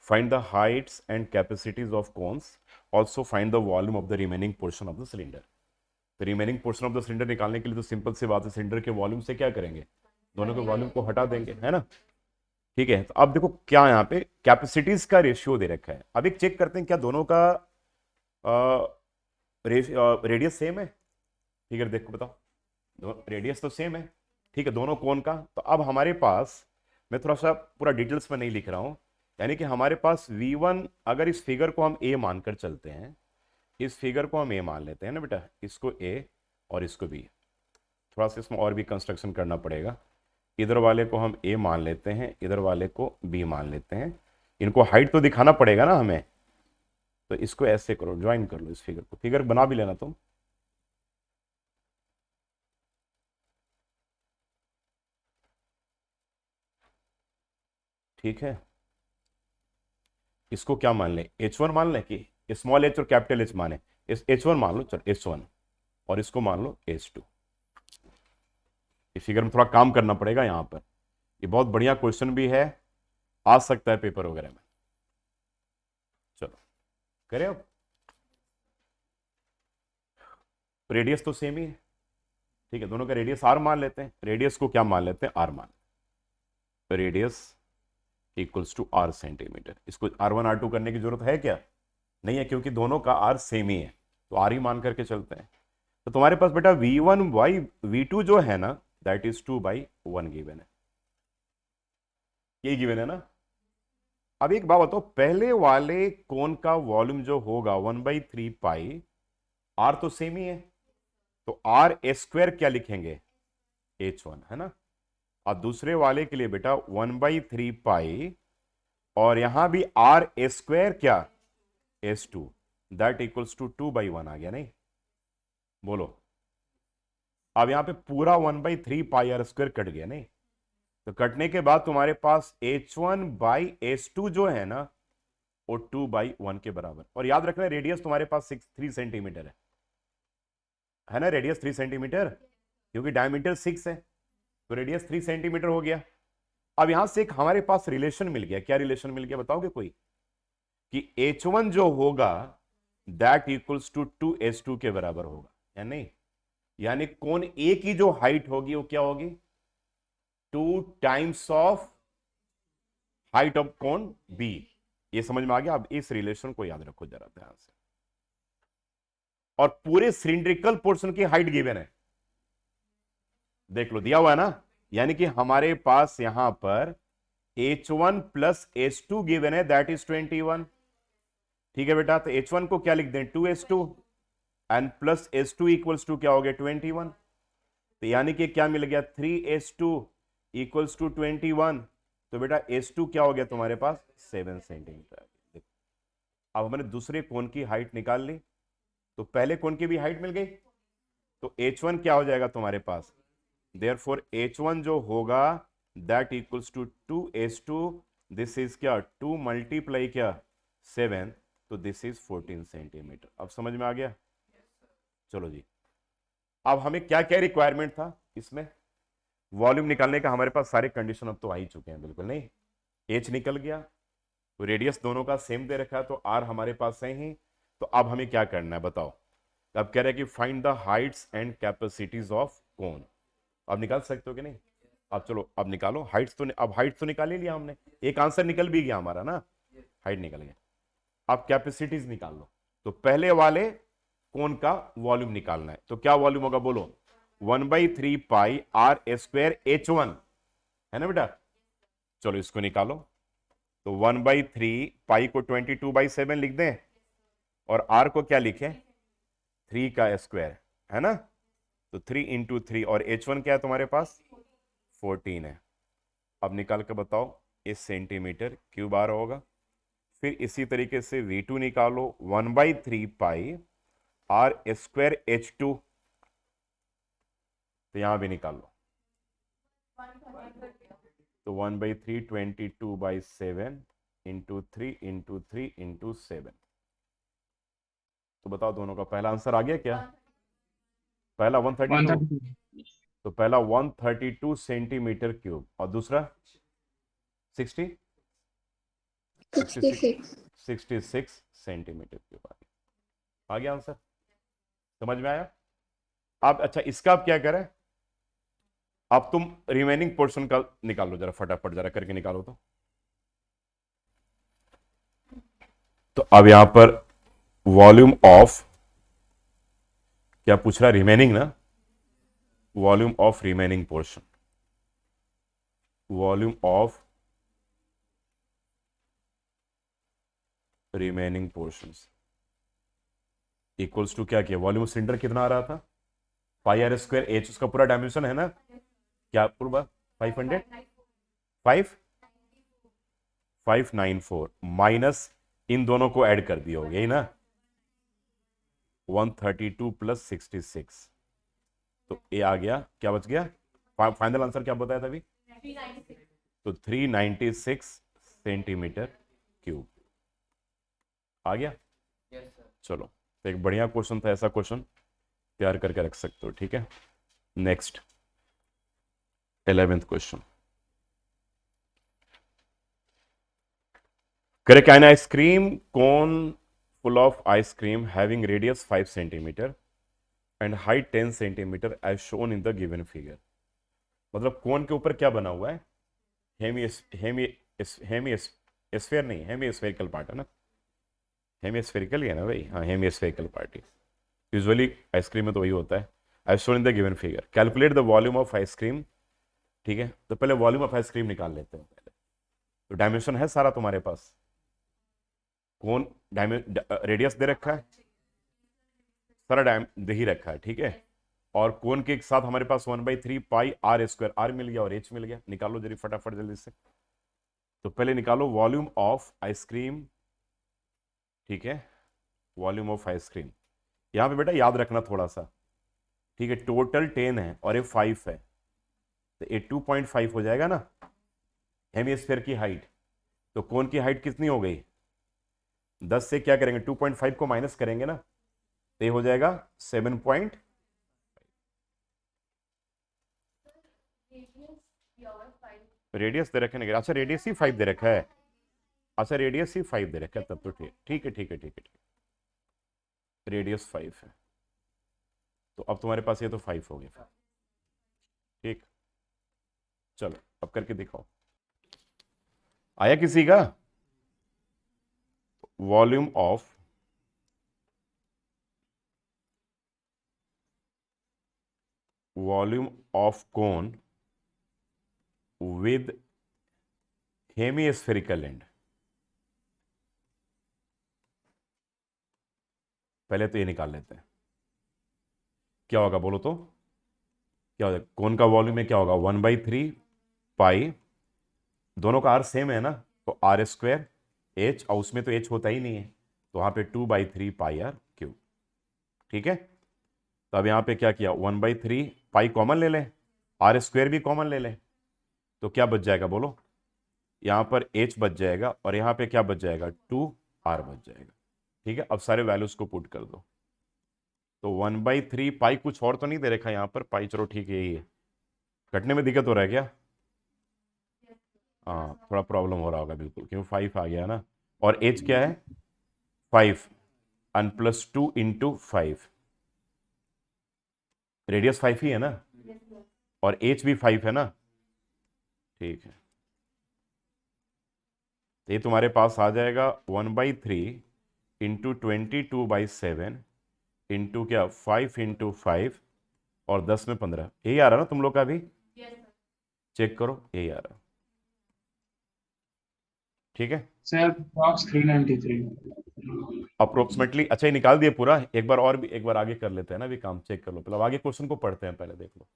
Find the heights and capacities of cones, also find the volume of the remaining portion of the cylinder. तो remaining portion of the cylinder निकालने के लिए तो सिंपल सी बात है, सिलेंडर के वॉल्यूम से क्या करेंगे, दोनों के वॉल्यूम को हटा देंगे, है ना। ठीक है, तो अब देखो क्या यहाँ पे कैपेसिटीज का रेशियो दे रखा है। अब एक चेक करते हैं क्या दोनों का रेडियस सेम है। ठीक है, देखो बताओ, रेडियस तो सेम है। ठीक है, दोनों कोण का। तो अब हमारे पास, मैं थोड़ा सा पूरा डिटेल्स में नहीं लिख रहा हूं, यानी कि हमारे पास V1, अगर इस फिगर को हम A मानकर चलते हैं, इस फिगर को हम A मान लेते हैं ना बेटा, इसको A और इसको B। थोड़ा सा इसमें और भी कंस्ट्रक्शन करना पड़ेगा। इधर वाले को हम A मान लेते हैं, इधर वाले को B मान लेते हैं। इनको हाइट तो दिखाना पड़ेगा ना हमें, तो इसको ऐसे करो, ज्वाइन कर लो इस फिगर को। फिगर बना भी लेना तुम। ठीक है, इसको क्या मान ले, H1 मान ले कि स्मॉल h और कैपिटल H माने। इस H1 मान लो, चलो H1, और इसको मान लो H2। इस फिगर में थोड़ा काम करना पड़ेगा यहां पर। ये बहुत बढ़िया क्वेश्चन भी है, आ सकता है पेपर वगैरह में। चलो करें अब। रेडियस तो सेम ही है। ठीक है, दोनों का रेडियस r मान लेते हैं। रेडियस को क्या मान लेते हैं, r मान। Radius equals to r centimetre. इसको r1 r2 करने की जरूरत है क्या, नहीं है, क्योंकि दोनों का r सेम ही है, तो r ही मान करके चलते हैं। तो तुम्हारे पास बेटा V1 बाई V2 जो है ना, दैट इज 2/1 गिवन है। ये गिवन है ना। अब एक बात बताओ, पहले वाले कोण का वॉल्यूम जो होगा 1/3 पाई, r तो सेम ही है, तो r स्क्वायर क्या लिखेंगे, H1, है ना। और दूसरे वाले के लिए बेटा 1/3 पाई, और यहां भी r स्क्वायर क्या, H2, दैट इक्वल्स टू 2/1 आ गया, नहीं बोलो। अब यहां पे पूरा 1/3 पाई r स्क्वायर कट गया, नहीं। तो कटने के बाद तुम्हारे पास H1/H2 जो है ना, वो 2/1 के बराबर। और याद रखना रेडियस तुम्हारे पास 3 सेंटीमीटर है ना, रेडियस 3 सेंटीमीटर, क्योंकि डायमीटर 6 है, तो रेडियस 3 सेंटीमीटर हो गया। अब यहां से एक हमारे पास रिलेशन मिल गया। क्या रिलेशन मिल गया बताओगे कोई, कि H1 जो होगा दैट इक्वल्स टू 2H2 के बराबर होगा, या नहीं। यानी कोण ए की जो हाइट होगी वो क्या होगी, 2 टाइम्स ऑफ हाइट ऑफ कोण बी। ये समझ में आ गया। अब इस रिलेशन को याद रखो जरा ध्यान से। और पूरे सिलिंड्रिकल पोर्शन की हाइट गिवन है, देख लो दिया हुआ है ना। यानी कि हमारे पास यहां पर H1 प्लस H2 गिवन है, दैट इज 21। ठीक है बेटा, तो H1 को क्या लिख दें, 2H2, and plus H2 equals to क्या हो गया, 21। तो यानी कि क्या मिल गया, 3H2 इक्वल्स टू 21। तो बेटा H2 क्या हो गया तुम्हारे पास, 7 सेंटीमीटर। अब हमने दूसरे कोण की हाइट निकाल ली, तो पहले कोण की भी हाइट मिल गई। तो H1 क्या हो जाएगा तुम्हारे पास, देयरफॉर H1 जो होगा that equals to 2H2, this is क्या 2 मल्टीप्लाई क्या 7, तो दिस इज 14 सेंटीमीटर। अब समझ में आ गया। चलो जी, अब हमें क्या क्या रिक्वायरमेंट था इसमें, वॉल्यूम निकालने का हमारे पास सारे कंडीशन अब तो आ ही चुके हैं, बिल्कुल नहीं। H निकल गया, तो रेडियस दोनों का सेम दे रखा है, तो R हमारे पास है ही। तो अब हमें क्या करना है बताओ, अब कह रहे हैं कि find the heights and capacities of cone. अब निकाल सकते हो कि नहीं, अब चलो अब निकालो हाइट्स। तो अब हाइट्स तो निकाल ही लिया हमने, एक आंसर निकल भी गया हमारा ना, हाइट निकल गया। अब कैपेसिटीज निकाल लो। तो पहले वाले कोन का वॉल्यूम निकालना है। तो क्या वॉल्यूम होगा बोलो? 1/3 पाई आर स्क्वायर H1 है ना बेटा। चलो इसको निकालो। तो 1/3 पाई को 22/7 लिख दें और आर को क्या लिखें? 3 का स्क्वायर है ना। तो 3 इंटू 3 और H1 क्या है तुम्हारे पास? 14 है। अब निकाल के बताओ इस सेंटीमीटर क्यूब आ रहा होगा। फिर इसी तरीके से V2 निकालो 1/3 पाई आर स्क्वायर H2। तो यहां भी निकाल लो। तो 1/3 22/7 इंटू 3 इंटू 3 इंटू 7। तो बताओ दोनों का पहला आंसर आ गया क्या? पहला 132। 132। तो पहला 132 सेंटीमीटर क्यूब और दूसरा 60 66। 66 सेंटीमीटर क्यूब आ गया आंसर। समझ में आया? अब अच्छा इसका अब क्या करें? अब तुम रिमेनिंग पोर्शन का निकाल लो जरा, फटाफट जरा करके निकालो। तो अब यहां पर वॉल्यूम ऑफ क्या पूछ रहा है? रिमेनिंग ना। Volume of remaining portion, volume of remaining portions equals to क्या किया? वॉल्यूम सिलेंडर कितना आ रहा था? पाई आर स्क्वायर एच, उसका पूरा डायमेंशन है ना क्या पूरा? 500 594 माइनस इन दोनों को ऐड कर दिया हो, यही ना। 132 प्लस 66। तो ये आ गया, क्या बच गया? फाइनल आंसर क्या बताया था अभी? तो 396 सेंटीमीटर क्यूब आ गया। चलो तो एक बढ़िया क्वेश्चन था, ऐसा क्वेश्चन तैयार करके रख सकते हो, ठीक है। Next 11th question. Correct an ice cream cone full of ice cream having radius 5 centimeter and height 10 centimeter as shown in the given figure। मतलब कोन के ऊपर क्या बना हुआ है? हेमी नहीं, हेमी स्फेरिकल पार्ट है ना। हेमी स्फेरिकल ही है ना भाई। हाँ, हेमी स्फेरिकल पार्ट ही यूजुअली आइसक्रीम में तो वही होता है। As shown in the given figure calculate the volume of ice cream. ठीक है, तो पहले वॉल्यूम ऑफ आइसक्रीम निकाल लेते हैं पहले। तो डायमेंशन है सारा तुम्हारे पास। कौन रेडियस दे रखा है, सारा दे ही रखा है, ठीक है। और कोन के साथ हमारे पास 1/3 पाई आर स्क्वायर, आर मिल गया और एच मिल गया। निकालो जरी फटाफट जल्दी से। तो पहले निकालो वॉल्यूम ऑफ आइसक्रीम, ठीक है। वॉल्यूम ऑफ आइसक्रीम यहां पे बेटा याद रखना थोड़ा सा, ठीक है। टोटल 10 है और ये 5 है, तो ये 2.5 हो जाएगा ना हेमिस्फीयर की हाइट। तो कोन की हाइट कितनी हो गई? 10 से क्या करेंगे? 2.5 को माइनस करेंगे ना, तो ये हो जाएगा 7. रेडियस दे रखे नहीं, अच्छा रेडियस ही 5 दे रखा है। अच्छा रेडियस ही 5 दे रखा है, तब तो ठीक ठीक है ठीक है ठीक है ठीक है। रेडियस 5 है, तो अब तुम्हारे पास ये तो 5 हो गया, ठीक। चलो अब करके दिखाओ, आया किसी का? Volume of cone with hemispherical and. पहले तो ये निकाल लेते हैं, क्या होगा बोलो तो? क्या होगा? कोन का वॉल्यूम में क्या होगा? 1/3 पाई, दोनों का आर सेम है ना, तो आर स्क्वायर एच, और उसमें तो एच होता ही नहीं है, तो वहां पे 2/3 पाई आर क्यूब, ठीक है। तो अब यहां पे क्या किया? 1/3 पाई कॉमन ले लें, आर स्क्वायर भी कॉमन ले लें, तो क्या बच जाएगा बोलो? यहां पर एच बच जाएगा और यहां पे क्या बच जाएगा? 2r बच जाएगा, ठीक है। अब सारे वैल्यूज को पुट कर दो। तो 1/3 पाई, कुछ और तो नहीं दे रखा यहाँ पर पाई, चलो ठीक है यही है। कटने में दिक्कत हो रहा है क्या? हाँ थोड़ा प्रॉब्लम हो रहा होगा बिल्कुल, क्यों 5 आ गया ना। और एच क्या है? 5 एन प्लस 2 इंटू 5। रेडियस 5 ही है ना, और एच भी 5 है ना, ठीक है। तो ये तुम्हारे पास आ जाएगा 1/3 इंटू 22/7 इंटू क्या 5 इंटू 5 और 10 में 15, यही आ रहा ना तुम लोग का भी? चेक करो, यही आ रहा। ठीक है सर अप्रॉक्स 393। अप्रोक्सीमेटली। अच्छा ये निकाल दिए पूरा? एक बार और भी, एक बार आगे कर लेते हैं ना, भी काम चेक कर लो पहले, अब आगे क्वेश्चन को पढ़ते हैं पहले, देख लो।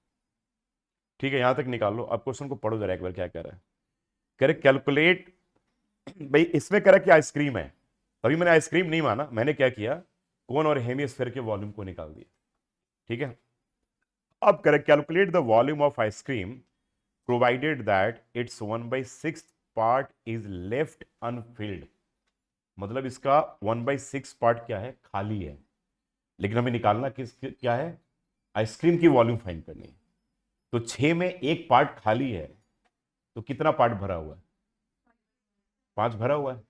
ठीक है यहां तक निकाल लो, अब क्वेश्चन को पढ़ो जरा एक बार क्या कह रहा है। कह रहे कैलकुलेट, भाई इसमें कह रहा कि आइसक्रीम है, तभी मैंने आइसक्रीम नहीं माना, मैंने क्या किया, कोन और हेमिस्फेयर के वॉल्यूम को निकाल दिया। ठीक है अब कह रहे calculate the volume of ice cream provided that it's 1/6 part is left Anfield. मतलब इसका 1/6 पार्ट क्या है, खाली है। लेकिन हमें निकालना क्या है, आइसक्रीम की वॉल्यूम फाइंड करनी है। तो 6 में एक पार्ट खाली है, तो कितना पार्ट भरा हुआ है, 5 भरा हुआ है,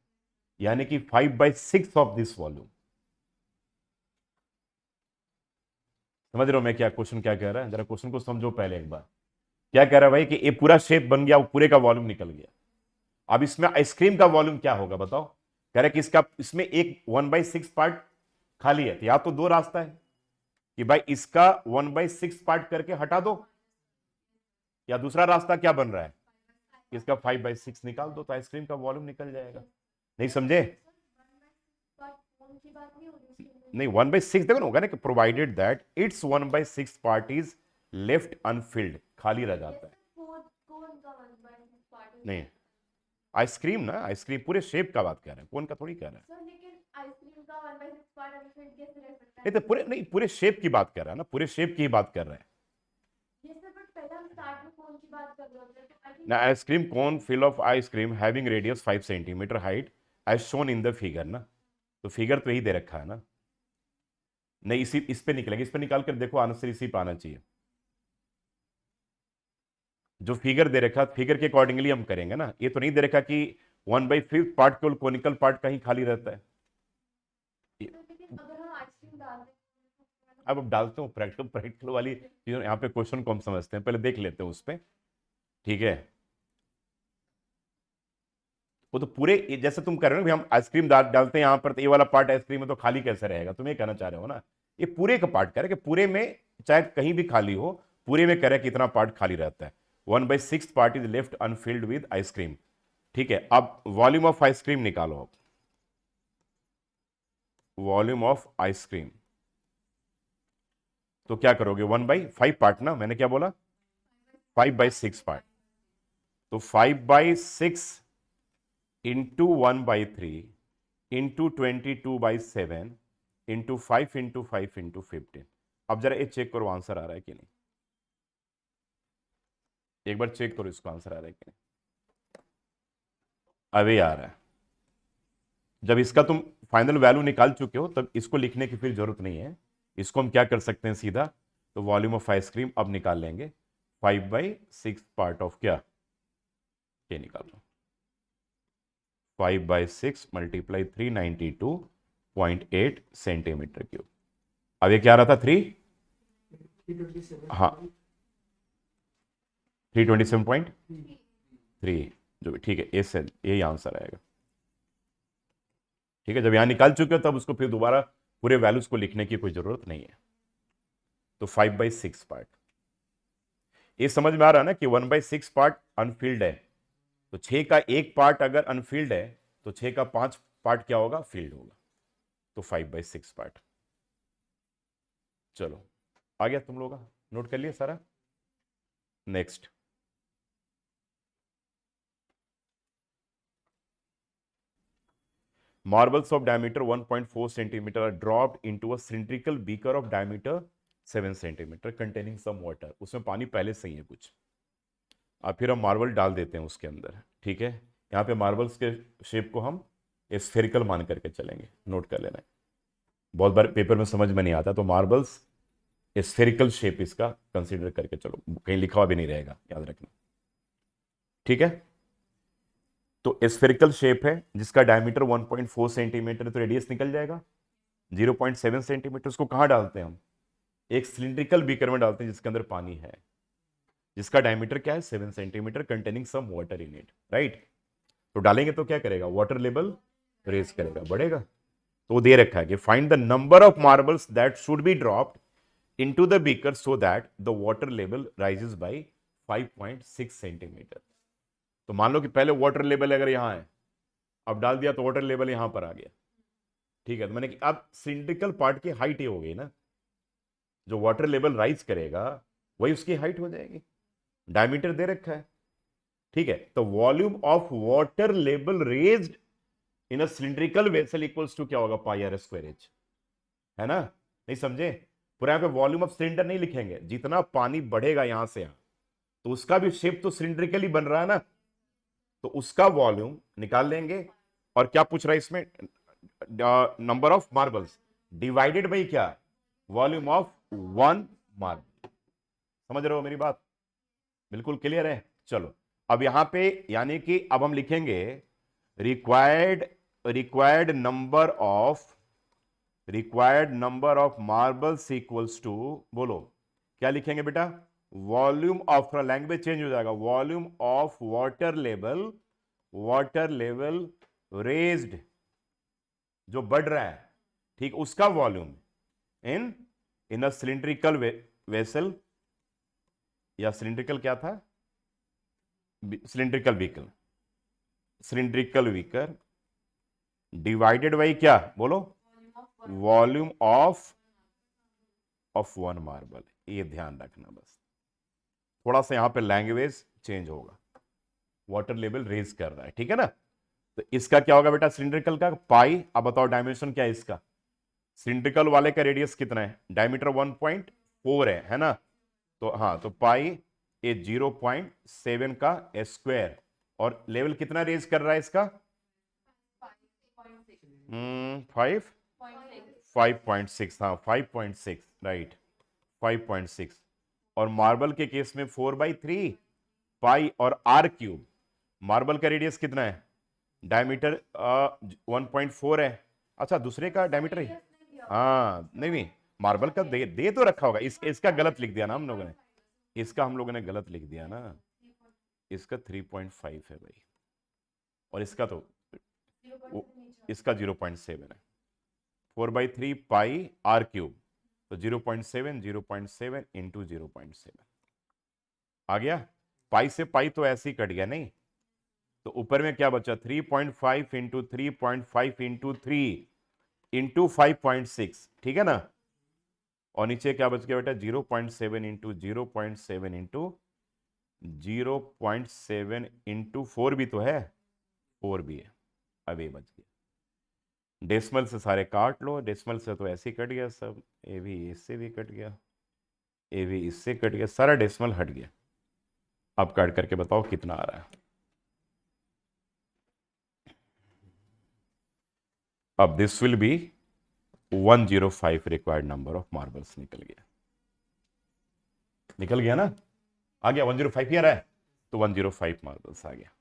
यानी कि 5/6 ऑफ दिस वॉल्यूम। समझ रहे हो मैं क्या क्वेश्चन क्या कह रहा है? जरा क्वेश्चन को समझो पहले एक बार। क्या कह रहा है भाई कि ये पूरा शेप बन गया, पूरे का वॉल्यूम निकल गया। अब इसमें आइसक्रीम का वॉल्यूम क्या होगा बताओ? कह रहा है कि इसका, इसमें एक 1/6 पार्ट खाली है, तो या तो दो रास्ता है कि भाई इसका 1/6 पार्ट करके हटा दो, या दूसरा रास्ता क्या बन रहा है, इसका 5/6 निकाल दो, तो आइसक्रीम का वॉल्यूम निकल जाएगा। नहीं समझे? नहीं 1/6 देखो ना, होगा ना कि provided that it's 1/6 part is left Anfield, खाली रह जाता है। नहीं आइसक्रीम ना, आइसक्रीम पूरे शेप का बात कर रहे हैं, कौन का थोड़ी कह रहे हैं। नहीं तो पूरे, नहीं पूरे शेप की बात कर रहा है ना, पूरे शेप की ही बात कर रहे हैं ना। Ice cream cone fill of ice cream having radius 5 centimetre height as shown in the figure ना, तो फिगर तो यही दे रखा है ना। नहीं इसी, इस पे निकलेगा, इस पे निकाल कर देखो, आंसर इसी पे आना चाहिए। जो फिगर दे रखा, फिगर के अकॉर्डिंगली हम करेंगे ना, ये तो नहीं दे रखा कि 1/5 पार्ट केवल कोनिकल पार्ट का ही खाली रहता है। अब डालते हो प्रैक्टिकल, प्रैक्टिकल वाली चीजों, यहाँ पे क्वेश्चन को हम समझते हैं, पहले देख लेते हैं उस पर। ठीक है वो तो पूरे, जैसे तुम कर रहे हो ना, हम आइसक्रीम डालते हैं यहाँ पर, तो ये वाला पार्ट आइसक्रीम में तो खाली कैसे रहेगा, तुम ये कहना चाह रहे हो ना। ये पूरे का पार्ट कह रहे कि पूरे में चाहे कहीं भी खाली हो, पूरे में कह रहे कितना पार्ट खाली रहता है, 1/6 part is left Anfield with ice cream. ठीक है अब वॉल्यूम ऑफ आइसक्रीम निकालो, अब वॉल्यूम ऑफ आइसक्रीम तो क्या करोगे, 1/5 पार्ट ना, मैंने क्या बोला, 5/6 पार्ट, तो 5/6 into 1/3 into 22/7 into 5 into 5 into 15। अब जरा ये चेक करो आंसर आ रहा है कि नहीं, एक बार चेक करो इसको, आंसर आ रहा है कि नहीं। अभी आ रहा है। जब इसका तुम फाइनल वैल्यू निकाल चुके हो, तब इसको लिखने की फिर जरूरत नहीं है। इसको हम क्या कर सकते हैं सीधा, तो वॉल्यूम ऑफ आइसक्रीम अब निकाल लेंगे, 5/6 पार्ट ऑफ क्या, ये निकाल लो, 5/6 मल्टीप्लाई 392.8 सेंटीमीटर क्यूब। अब ये क्या आ रहा था, 3, हाँ 327.3, जो भी ठीक है, ए से यही आंसर आएगा। ठीक है जब यहां निकाल चुके हो, तब उसको फिर दोबारा पूरे वैल्यूज को लिखने की कोई जरूरत नहीं है। तो 5/6 पार्ट, ये समझ में आ रहा है ना कि 1/6 पार्ट अनफिल्ड है, तो 6 का एक पार्ट अगर अनफिल्ड है, तो 6 का 5 पार्ट क्या होगा, फील्ड होगा, तो 5/6 पार्ट। चलो आ गया तुम लोग का, नोट कर लिया सारा। Next, marbles of diameter 1.4 centimeter are dropped into a cylindrical beaker of diameter 7 centimeter containing some water। उसमें पानी पहले से ही है कुछ, अब फिर हम मार्बल डाल देते हैं उसके अंदर। ठीक है यहाँ पे मार्बल्स के शेप को हम स्फेरिकल मान करके चलेंगे, नोट कर लेना है, बहुत बार पेपर में समझ में नहीं आता, तो मार्बल्स स्फेरिकल शेप इसका कंसीडर करके चलो, कहीं लिखा हुआ भी नहीं रहेगा, याद रखना। ठीक है तो स्फेरिकल शेप है जिसका डायमीटर 1.4 सेंटीमीटर, तो रेडियस निकल जाएगा 0.7 सेंटीमीटर। उसको कहाँ डालते हैं हम, एक सिलिंड्रिकल बीकर में डालते हैं जिसके अंदर पानी है, जिसका डायमीटर क्या है 7 centimetre, containing some water in it, right. तो डालेंगे तो क्या करेगा, वाटर लेवल रेज करेगा, बढ़ेगा। तो दे रखा है कि find the number of marbles that should be dropped into the beaker so that the water level rises by 5.6 centimetre. तो मान लो कि पहले वाटर लेवल अगर यहां है, अब डाल दिया तो वाटर लेवल यहां पर आ गया, ठीक है। तो मैंने कि अब सिलिंड्रिकल पार्ट की हाइट ये हो गई ना, जो वाटर लेवल राइज करेगा वही उसकी हाइट हो जाएगी। डायमीटर दे रखा है, ठीक है। तो volume of water level raised in a cylindrical vessel equals to क्या होगा, पाई आर स्क्वायर एच, है ना। नहीं समझे, पूरा यहां पे वॉल्यूम ऑफ सिलेंडर नहीं लिखेंगे, जितना पानी बढ़ेगा यहां से यहां तो उसका भी शेप तो सिलिंड्रिकली बन रहा है ना, तो उसका वॉल्यूम निकाल लेंगे। और क्या पूछ रहा है इसमें, number of marbles divided by क्या, वॉल्यूम ऑफ वन मार्बल। समझ रहे हो मेरी बात, बिल्कुल क्लियर है। चलो अब यहां पे यानी कि अब हम लिखेंगे required required number of marbles equals to, बोलो क्या लिखेंगे बेटा, वॉल्यूम ऑफ, लैंग्वेज चेंज हो जाएगा, volume of water level raised, जो बढ़ रहा है, ठीक, उसका volume in in a cylindrical vessel, या सिलिंड्रिकल क्या था, सिलिंड्रिकल व्हीकल डिवाइडेड बाई क्या, बोलो, वॉल्यूम ऑफ वन मार्बल। ये ध्यान रखना, बस थोड़ा सा यहां पे लैंग्वेज चेंज होगा, वाटर लेवल रेज कर रहा है, ठीक है ना। तो इसका क्या होगा बेटा, सिलिंड्रिकल का पाई। अब बताओ डायमेंशन क्या है इसका, सिलिंड्रिकल वाले का रेडियस कितना है, डायमीटर 1.4 है ना। तो हाँ, तो पाई ए 0.7 का स्क्वायर, और लेवल कितना रेज कर रहा है इसका, 5.6, हाँ 5.6, राइट 5.6। और मार्बल के केस में 4/3 पाई और आर क्यूब। मार्बल का रेडियस कितना है, डायमीटर 1.4 है। अच्छा दूसरे का डायमीटर है, हाँ नहीं नहीं, मार्बल का दे तो रखा होगा, इसका गलत लिख दिया ना हम लोगों ने, इसका हम लोगों ने गलत लिख दिया ना, इसका 3.5 है भाई, और इसका तो इसका 0.7 है। 4/3 पाई आर क्यूब, तो 0.7 इंटू 0.7 आ गया। पाई से पाई तो ऐसे ही कट गया नहीं, तो ऊपर में क्या बचा, 3.5 इंटू 3.5 इंटू 3 इंटू 5.6, ठीक है ना। और नीचे क्या बच गया बेटा, 0.7 इंटू 0.7 इंटू 0.7 इंटू 4 भी तो है, 4 भी है। अब ये बच गया, डेसिमल से सारे काट लो, डेसिमल से तो ऐसे ही कट गया सब, ये भी इससे भी कट गया, ये भी इससे कट गया, सारा डेसिमल हट गया। अब काट करके बताओ कितना आ रहा है। अब this will B 105 required number of marbles, निकल गया ना, आ गया 105 ही आ रहा है, तो 105 मार्बल्स आ गया।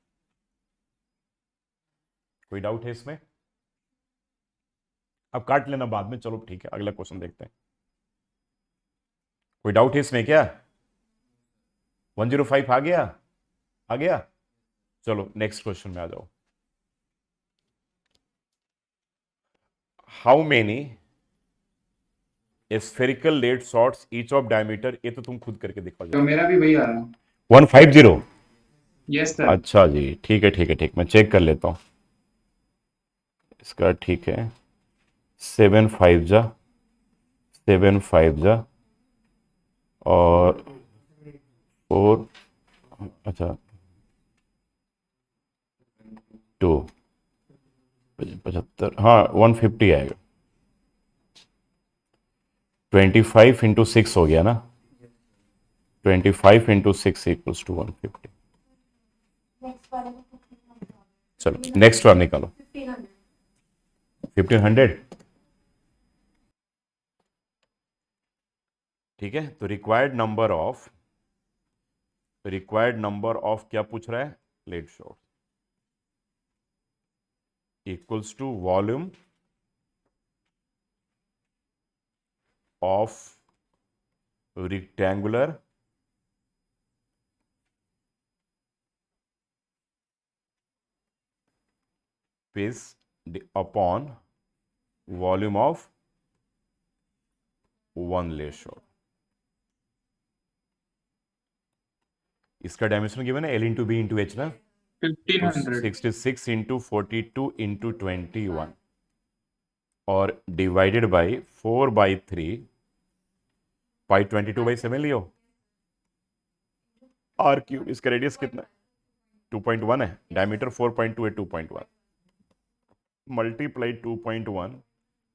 कोई डाउट है इसमें, अब काट लेना बाद में, चलो ठीक है अगला क्वेश्चन देखते हैं। कोई डाउट है इसमें क्या, 105 आ गया, आ गया। चलो नेक्स्ट क्वेश्चन में आ जाओ। How many spherical lead shots each of diameter, ये तो तुम खुद करके दिखाओ तो जरा। मेरा भी वही आ रहा है। 150, यस सर। अच्छा जी ठीक है ठीक है ठीक, मैं चेक कर लेता हूँ इसका, ठीक है। 7 5 और 4, अच्छा 2 75, हाँ 150 आएगा। 25 इंटू 6 हो गया ना, 25 इंटू 6 इक्वल्स टू 150। चलो नेक्स्ट बार निकालो, 1500, ठीक है। तो रिक्वायर्ड नंबर ऑफ क्या पूछ रहा है, lead shot equals to volume of rectangular piece upon volume of one layer shot. इसका डायमेंशन गिवन है L into B into H ना, तो 1500. 66 इंटू 42 इंटू 21 और डिवाइडेड बाई 4/3 पाई 22/7 लियो। आर क्यूब, इसका रेडियस कितना है 2.1 है, डायमीटर 4.2 है, 2.1 मल्टीप्लाई 2.1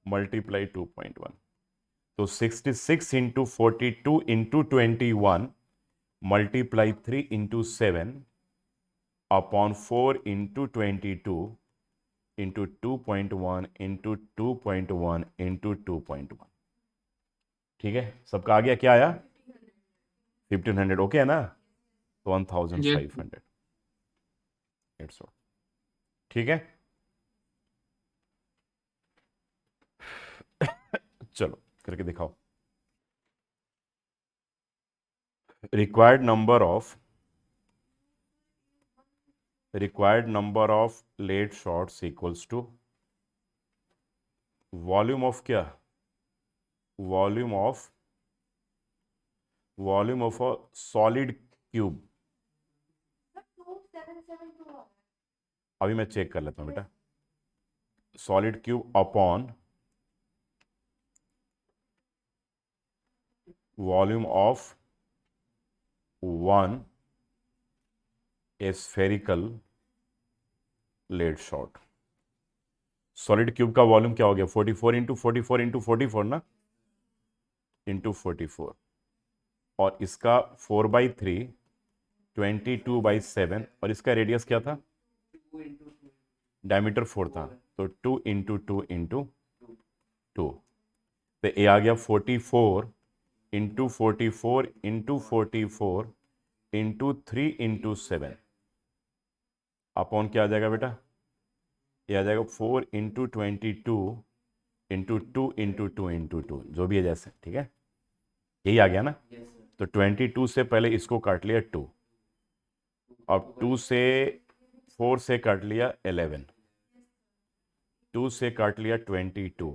मल्टीप्लाई 2.1, तो 66 into 42 into 21 multiply 3 into 7 upon 4 into 22 into 2.1 into 2.1 into 2.1। ठीक है, सबका आ गया, क्या आया 1500, ओके है ना, तो 1500 इट्स ऑल। ठीक है, चलो करके दिखाओ। Required number of lead shots equals to volume of क्या, volume of a solid cube. अभी मैं चेक कर लेता हूं बेटा, solid cube upon volume of one spherical lead shot. Solid cube का वॉल्यूम क्या हो गया 44 इंटू 44 इंटू 44 ना, इंटू 44, और इसका 4/3 22/7, और इसका रेडियस क्या था, डायमीटर 4 था, तो 2 इंटू 2 इंटू 2, तो ये आ गया 44 into 44 into 44 into 3 into 7 upon क्या आ जाएगा बेटा, ये आ जाएगा 4 इंटू 22 इंटू 2 इंटू 2 इंटू 2, जो भी है जैसे, ठीक है, यही आ गया ना। तो 22 से पहले इसको काट लिया 2, अब 2 से 4 से काट लिया 11, 2 से काट लिया 22,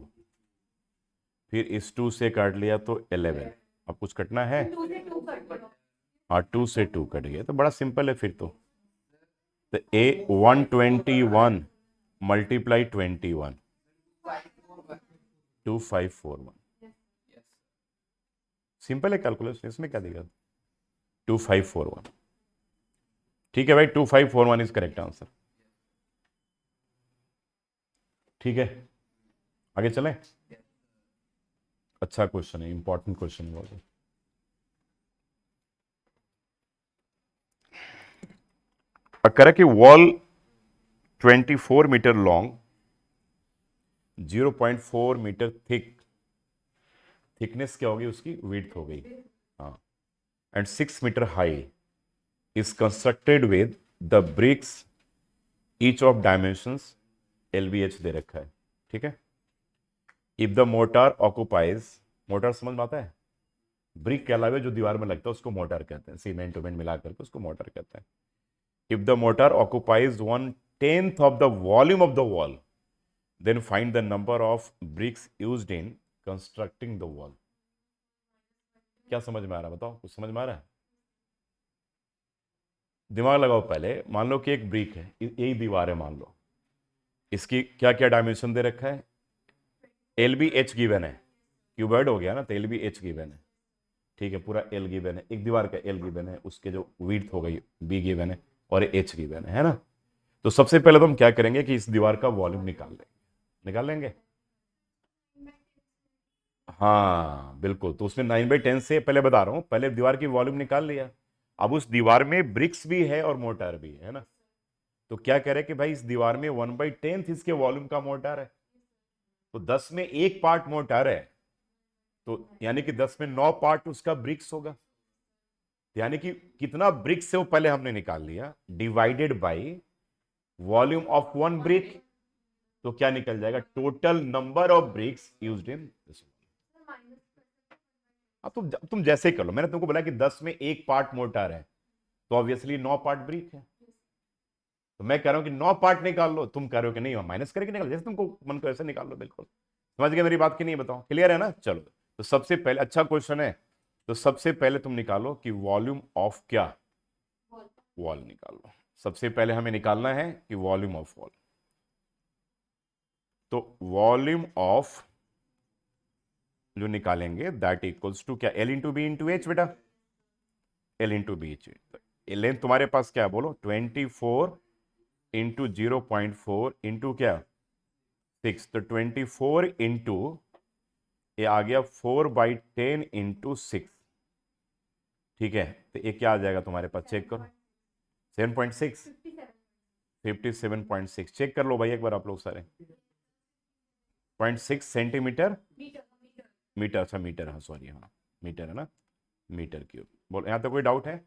फिर इस 2 से काट लिया तो 11, अब कुछ कटना है, हाँ 2 से 2 कट गया, तो बड़ा सिंपल है फिर तो ए 121 मल्टीप्लाई 21 2541, सिंपल है कैलकुलेशन, इसमें क्या दिक्कत, 2541। ठीक है भाई, 2541 इज करेक्ट आंसर। ठीक है, आगे चलें। अच्छा क्वेश्चन है, इंपॉर्टेंट क्वेश्चन है बहुत। A correct wall 24 metre long, 0.4 metre thick, thickness क्या होगी उसकी, विड्थ हो गई, हाँ, and 6 metre high is constructed with the bricks each of dimensions LBH दे रखा है। ठीक है, if the mortar occupies, mortar समझ में आता है, ब्रिक के अलावा जो दीवार में लगता है उसको मोटार कहते हैं, सीमेंट वेमेंट मिला करके उसको मोटार कहते हैं। If the mortar occupies 1/10 of the volume of the wall, then find the number of bricks used in constructing the wall। क्या समझ में आ रहा है, बताओ, कुछ समझ में आ रहा है, दिमाग लगाओ पहले। मान लो कि एक ब्रिक है, यही दीवार है मान लो, इसकी क्या क्या डायमेंशन दे रखा है, LBH गिवन है, क्यूबॉइड हो गया ना, तो LBH गिवन है, ठीक है, पूरा L गिवन है, एक दीवार का L गिवन है, उसके जो विड्थ हो गई B गिवन है और H गिवन है ना। तो सबसे पहले तो हम क्या करेंगे कि इस दीवार का वॉल्यूम निकाल लेंगे। हाँ बिल्कुल, तो उसने 9/10 से, पहले बता रहा हूं, पहले दीवार की वॉल्यूम निकाल लिया, अब उस दीवार में ब्रिक्स भी है और मोटार भी है ना, तो क्या कह रहे हैं कि भाई इस दीवार में 1/10 इसके वॉल्यूम का मोटार है, तो 10 में एक पार्ट मोटार है, तो यानी कि 10 में 9 पार्ट उसका ब्रिक्स होगा, यानी कि कितना ब्रिक्स है वो पहले हमने निकाल लिया, divided by volume of one brick, तो क्या निकल जाएगा, total number of BRICS used in this. अब तुम जैसे ही कर लो, मैंने तुमको बोला कि 10 में एक पार्ट मोटार है, तो ऑब्वियसली 9 पार्ट ब्रिक है, तो मैं कह रहा हूं कि 9 पार्ट निकाल लो, तुम कह रहे हो कि नहीं माइनस करके निकाल, जैसे तुमको मन को ऐसे निकाल लो, बिल्कुल समझ गए मेरी बात की नहीं, बताओ क्लियर है ना। चलो तो सबसे पहले, अच्छा क्वेश्चन है, तो सबसे पहले तुम निकालो कि वॉल्यूम ऑफ क्या, वॉल निकालो। सबसे पहले हमें निकालना है कि वॉल्यूम ऑफ वॉल। तो वॉल्यूम ऑफ जो निकालेंगे दैट इक्वल्स टू क्या, l into B into h बेटा, l into b h. Length तुम्हारे पास क्या है बोलो, 24 इंटू 0.4 इंटू क्या 6, तो 24 इंटू ये आ गया 4/10 इंटू 6, ठीक है। तो ये क्या आ जाएगा तुम्हारे पास, चेक करो, 7.6, 57.6, चेक कर लो भाई एक बार आप लोग सारे। 0.6 सेंटीमीटर मीटर, अच्छा मीटर, हाँ सॉरी, हाँ मीटर है ना, मीटर क्यूब। बोल यहाँ तक कोई डाउट है।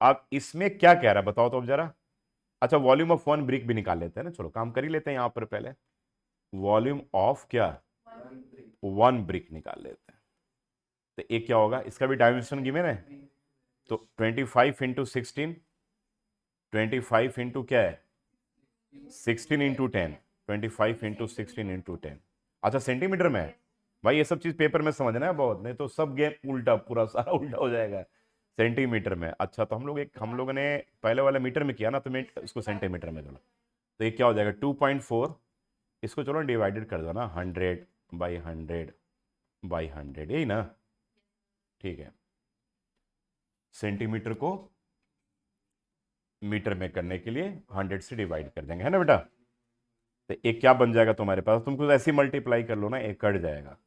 अब इसमें क्या कह रहा है बताओ तो अब जरा। अच्छा वॉल्यूम ऑफ वन ब्रिक भी निकाल लेते हैं ना, चलो काम कर ही लेते हैं यहाँ पर पहले। वॉल्यूम ऑफ क्या, वन ब्रिक निकाल लेते हैं। तो एक क्या होगा, इसका भी डायमेंशन गिवन है, तो 25 इंटू 16, 25 इंटू क्या है 16 इंटू 10, 25 इंटू 16 इंटू 10। अच्छा सेंटीमीटर में है भाई, ये सब चीज पेपर में समझना है बहुत, नहीं तो सब गेम उल्टा, पूरा सारा उल्टा हो जाएगा। सेंटीमीटर में, अच्छा तो हम लोगों ने पहले वाला मीटर में किया ना, तो मैं उसको सेंटीमीटर में चलो। तो ये क्या हो जाएगा 2.4, इसको चलो डिवाइडेड कर दो ना, 100/100/100, यही ना, ठीक है। सेंटीमीटर को मीटर में करने के लिए 100 से डिवाइड कर देंगे, है ना बेटा। तो एक क्या बन जाएगा तुम्हारे पास, तुमको ऐसे मल्टीप्लाई कर लो ना, एक कट जाएगा।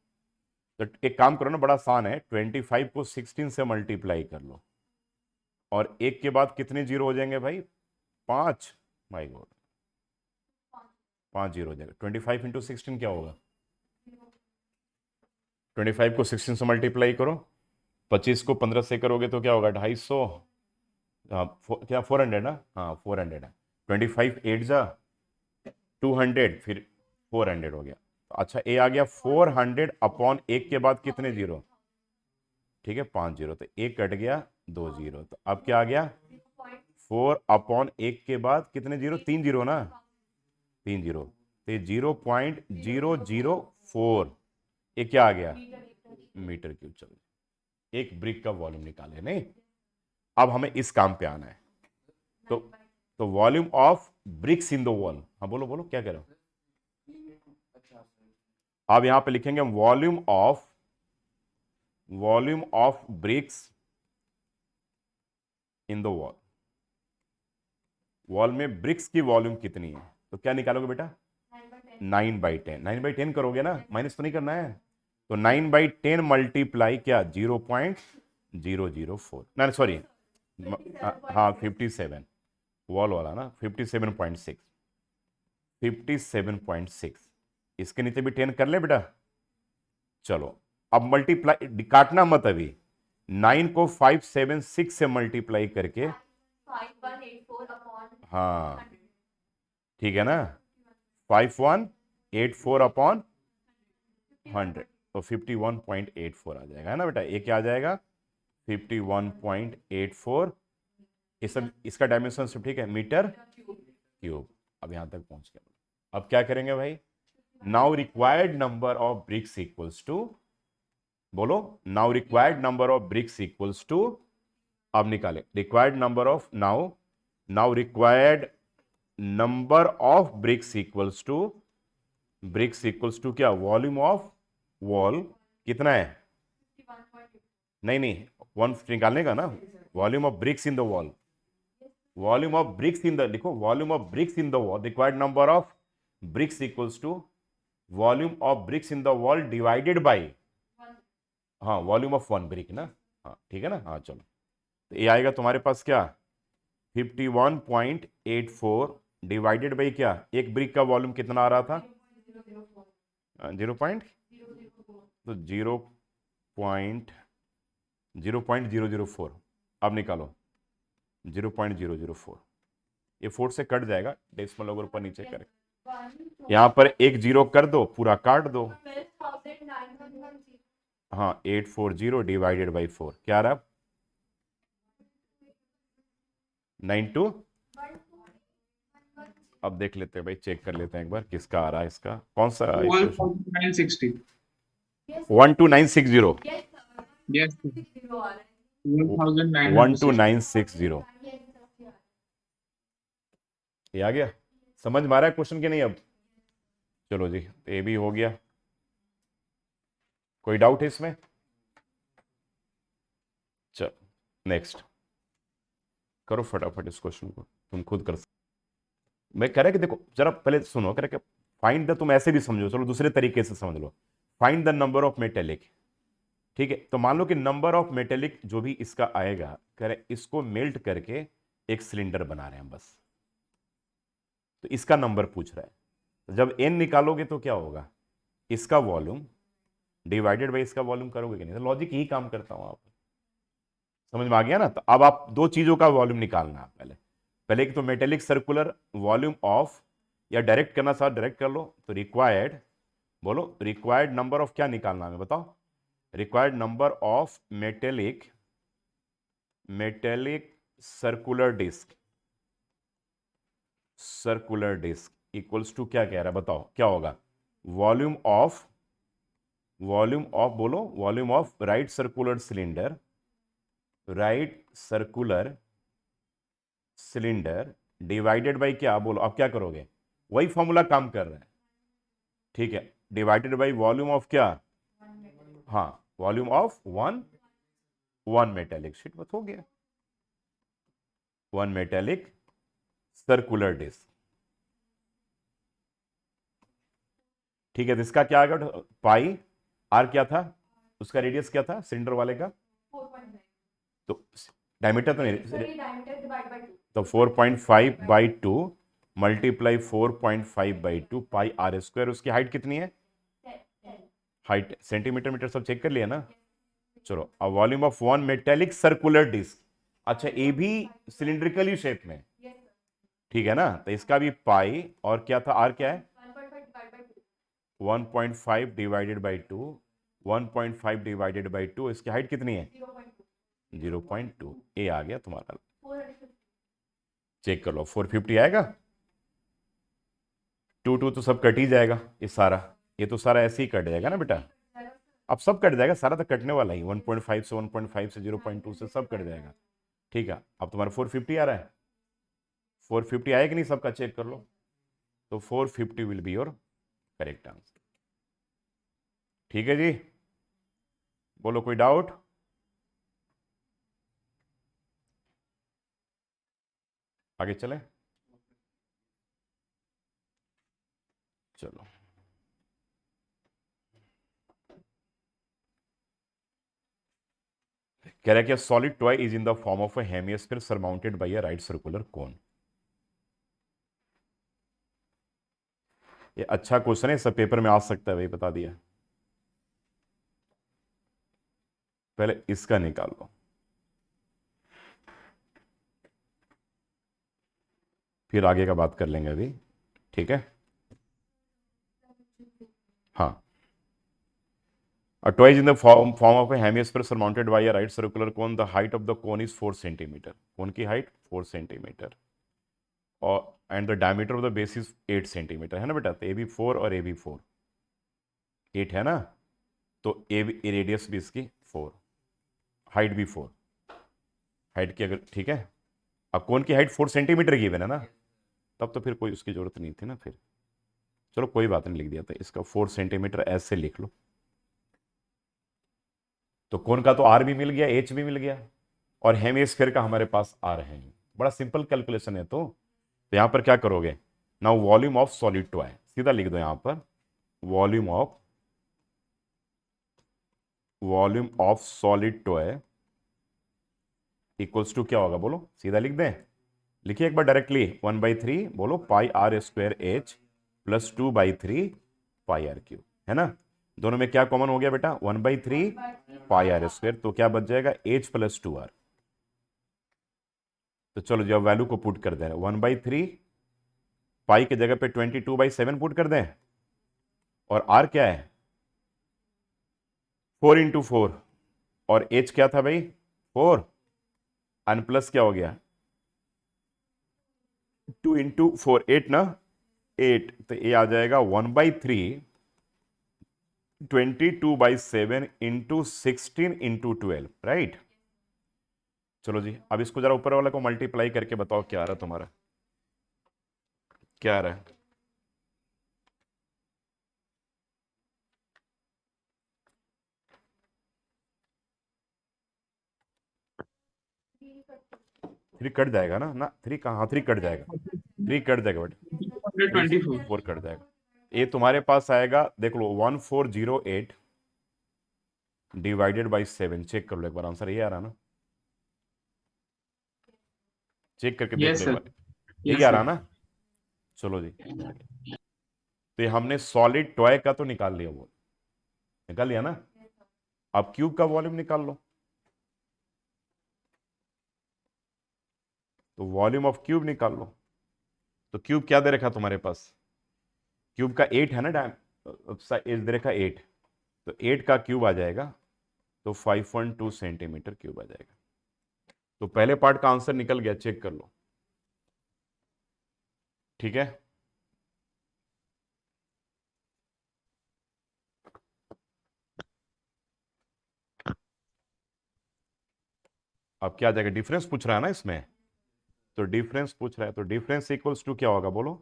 तो एक काम करो ना, बड़ा आसान है, 25 को 16 से मल्टीप्लाई कर लो, और एक के बाद कितने जीरो हो जाएंगे भाई, 5, माय गॉड 5 जीरो हो जाएगा। 25 इंटू 16 क्या होगा, 25 को 16 से मल्टीप्लाई करो, 25 को 15 से करोगे तो क्या होगा 250, हाँ क्या 400 ना, हाँ 400 है। 25 8 जा 200, फिर 400 हो गया। अच्छा ए आ गया 400 अपॉन एक के बाद कितने जीरो, ठीक है 5 जीरो, तो एक कट गया 2 जीरो, तो अब क्या आ गया 4 अपॉन एक के बाद कितने जीरो, 3 जीरो ना, 3 जीरो, तो ये 0.004, ये क्या आ गया मीटर क्यूब। चलो एक ब्रिक का वॉल्यूम निकाले नहीं। अब हमें इस काम पे आना है, तो volume of bricks in the wall, हाँ बोलो बोलो क्या कह रहे हो। अब यहां पे लिखेंगे volume of bricks in the wall. Wall में ब्रिक्स की वॉल्यूम कितनी है, तो क्या निकालोगे बेटा 9/10, 9/10 करोगे ना, माइनस तो नहीं करना है। तो 9/10 मल्टीप्लाई क्या 0.004, ना सॉरी, हाँ 57, वॉल वाला ना 57.6, 57.6, इसके नीचे भी 10 कर ले बेटा। चलो अब मल्टीप्लाई, काटना मत अभी, 9 को 576 से मल्टीप्लाई करके, हाँ ठीक है ना, 5184 अपॉन 100, तो 51.84 आ जाएगा, है ना बेटा। ये क्या आ जाएगा 51.84, ये सब इसका डायमेंशन सब ठीक है, मीटर क्यूब। अब यहां तक पहुंच गया। अब क्या करेंगे भाई, now required number of bricks equals to, बोलो now required number of bricks equals to, अब निकाले required number of, now required number of bricks equals to, bricks equals to क्या, वॉल्यूम ऑफ वॉल कितना है, नहीं नहीं 1 निकालने का ना, volume of bricks in the wall, volume of bricks in the, लिखो volume of bricks in the wall, required number of bricks equals to volume of bricks in the wall divided by, हाँ volume of one brick ना, हाँ ठीक है ना, हाँ चलो। तो ये आएगा तुम्हारे पास क्या 51.84 डिवाइडेड बाई क्या, एक ब्रिक का वॉल्यूम कितना आ रहा था 0. तो 0.004, अब निकालो 0.004, ये 4 से कट जाएगा, डेसिमल अगर ऊपर नीचे करे, यहां पर एक जीरो कर दो, पूरा काट दो, हाँ 840 डिवाइडेड बाई 4 क्या रहा 92, अब देख लेते हैं भाई, चेक कर लेते हैं एक बार किसका आ रहा है, इसका कौन सा 12,960. 12960 Yes, sir. 12,960. 12960 ये आ गया। समझ में आ रहा है क्वेश्चन कि नहीं अब? चलो जी, तो ये भी हो गया। कोई डाउट है इसमें? चल नेक्स्ट करो फटाफट इस क्वेश्चन को, तुम खुद कर सकते। मैं कह रहा कि देखो जरा पहले सुनो, कह रहा कि फाइंड द, तुम ऐसे भी समझो, चलो दूसरे तरीके से समझ लो। Find the number of metallic, ठीक है? तो मान लो कि नंबर ऑफ मेटेलिक जो भी इसका आएगा, कह रहे इसको मेल्ट करके एक सिलेंडर बना रहे हैं बस, तो इसका नंबर पूछ रहा है। तो जब एन निकालोगे तो क्या होगा, इसका वॉल्यूम डिवाइडेड बाई इसका वॉल्यूम करोगे कि नहीं? तो लॉजिक यही काम करता हूं आप, समझ में आ गया ना? तो अब आप दो चीजों का वॉल्यूम निकालना है पहले। पहले एक तो मेटेलिक सर्कुलर वॉल्यूम ऑफ, या डायरेक्ट करना साथ डायरेक्ट कर लो, तो रिक्वायर्ड, बोलो रिक्वायर्ड नंबर ऑफ क्या निकालना है बताओ? Required number of metallic circular disc equals to क्या कह रहा है बताओ, क्या होगा? वॉल्यूम ऑफ बोलो, volume of right circular cylinder divided by क्या, बोलो अब क्या करोगे? वही फॉर्मूला काम कर रहा है, ठीक है? डिवाइडेड बाई वॉल्यूम ऑफ क्या, हाँ volume of one metallic sheet, बस हो गया। वन मेटेलिक सर्कुलर डिस्क, ठीक है? तो इसका क्या आ गया, पाई आर क्या था, उसका रेडियस क्या था सिलेंडर वाले का? 4.9. तो डायमीटर तो नहीं, डायमीटर डिवाइड बाय 2. तो 4.5/2 मल्टीप्लाई 4.5/2 पाई आर स्क्वायर। उसकी हाइट कितनी है? 10. हाइट सेंटीमीटर मीटर सब चेक कर लिया ना? चलो अब volume of one metallic circular disc, अच्छा ए भी सिलिंड्रिकली शेप में, Yes, sir. ठीक है ना? तो इसका भी पाई और क्या था, आर क्या है? 1.5 divided by 2. 1.5 डिवाइडेड बाई 2, इसकी हाइट कितनी है? 0.2. 0.2। ए आ गया तुम्हारा, 450. चेक कर लो 450 आएगा। 2 तो सब कट ही जाएगा, ये सारा, ये तो सारा ऐसे ही कट जाएगा ना बेटा, अब सब कट जाएगा, सारा तो कटने वाला ही, 1.5 से 1.5 से 0.2 से सब कट जाएगा, ठीक है? अब तुम्हारा 450 आ रहा है, 450 आएगा नहीं सबका, चेक कर लो। तो 450 will be your correct answer, ठीक है जी? बोलो कोई डाउट? आगे चले, चलो कह रहा है कि solid toy is in the form of a hemisphere surmounted bye a right circular cone. ये अच्छा क्वेश्चन है, सब पेपर में आ सकता है भाई, बता दिया। पहले इसका निकाल लो, फिर आगे का बात कर लेंगे अभी, ठीक है? हाँ, a toy is in the form of a hemisphere surmounted by a right circular cone. The height of the cone is 4 centimeter. Cone की हाइट 4 सेंटीमीटर, और and the diameter of the base is 8 centimetre, है ना बेटा? तो ए भी 4 और ए भी 4, 8 है ना? तो ए रेडियस भी इसकी 4, हाइट भी 4, हाइट की अगर, ठीक है? अब कोन की हाइट 4 सेंटीमीटर की है ना, तब तो फिर कोई उसकी जरूरत नहीं थी ना फिर। चलो कोई बात नहीं, लिख दिया था इसका 4 सेंटीमीटर, ऐसे लिख लो। तो कोन का तो आर भी मिल गया, एच भी मिल गया, और हेमिस्फीयर का हमारे पास आर है। बड़ा सिंपल कैलकुलेशन है। तो यहां पर क्या करोगे, now volume of solid toy, सीधा लिख दो यहां पर, volume of solid toy equals to क्या होगा, बोलो सीधा लिख दें? लिखिए एक बार डायरेक्टली, 1/3 बोलो pi r square h plus 2/3 pi r cube, है ना? दोनों में क्या कॉमन हो गया बेटा, 1/3 पाई आर स्क्वायर, तो क्या बच जाएगा, एच प्लस 2r। तो चलो जब वैल्यू को पुट कर दें, 1/3 पाई के जगह पे 22/7 पुट कर दें, और आर क्या है 4 × 4, और एच क्या था भाई 4, अन प्लस क्या हो गया 2 इंटू 4 8 ना, 8, तो ये आ जाएगा 1/3 22/7 इंटू 16 इंटू 12, राइट। चलो जी, अब इसको जरा ऊपर वाले को मल्टीप्लाई करके बताओ क्या आ रहा है तुम्हारा, क्या आ रहा है। थ्री कट जाएगा ना, ना थ्री कहाँ, थ्री कट जाएगा, थ्री कट जाएगा बट 224. 4 कट जाएगा। ये तुम्हारे पास आएगा, देख लो 1408 डिवाइडेड बाई 7, चेक कर लो एक बार, आंसर ये आ रहा ना, चेक करके देख Yes, लो एक sir. बार, यही Yes, आ sir. रहा ना। चलो जी, तो ये हमने सॉलिड टॉय का तो निकाल लिया, वो निकाल लिया ना। अब क्यूब का वॉल्यूम निकाल लो, तो वॉल्यूम ऑफ क्यूब निकाल लो। तो क्यूब क्या दे रखा तुम्हारे पास, क्यूब का 8 है ना, एज दे रखा 8, तो 8 का क्यूब आ जाएगा, तो 5.2 सेंटीमीटर क्यूब आ जाएगा। तो पहले पार्ट का आंसर निकल गया, चेक कर लो, ठीक है। अब क्या आ जाएगा, डिफरेंस पूछ रहा है ना इसमें, तो डिफरेंस पूछ रहा है, तो डिफरेंस इक्वल्स टू क्या होगा बोलो,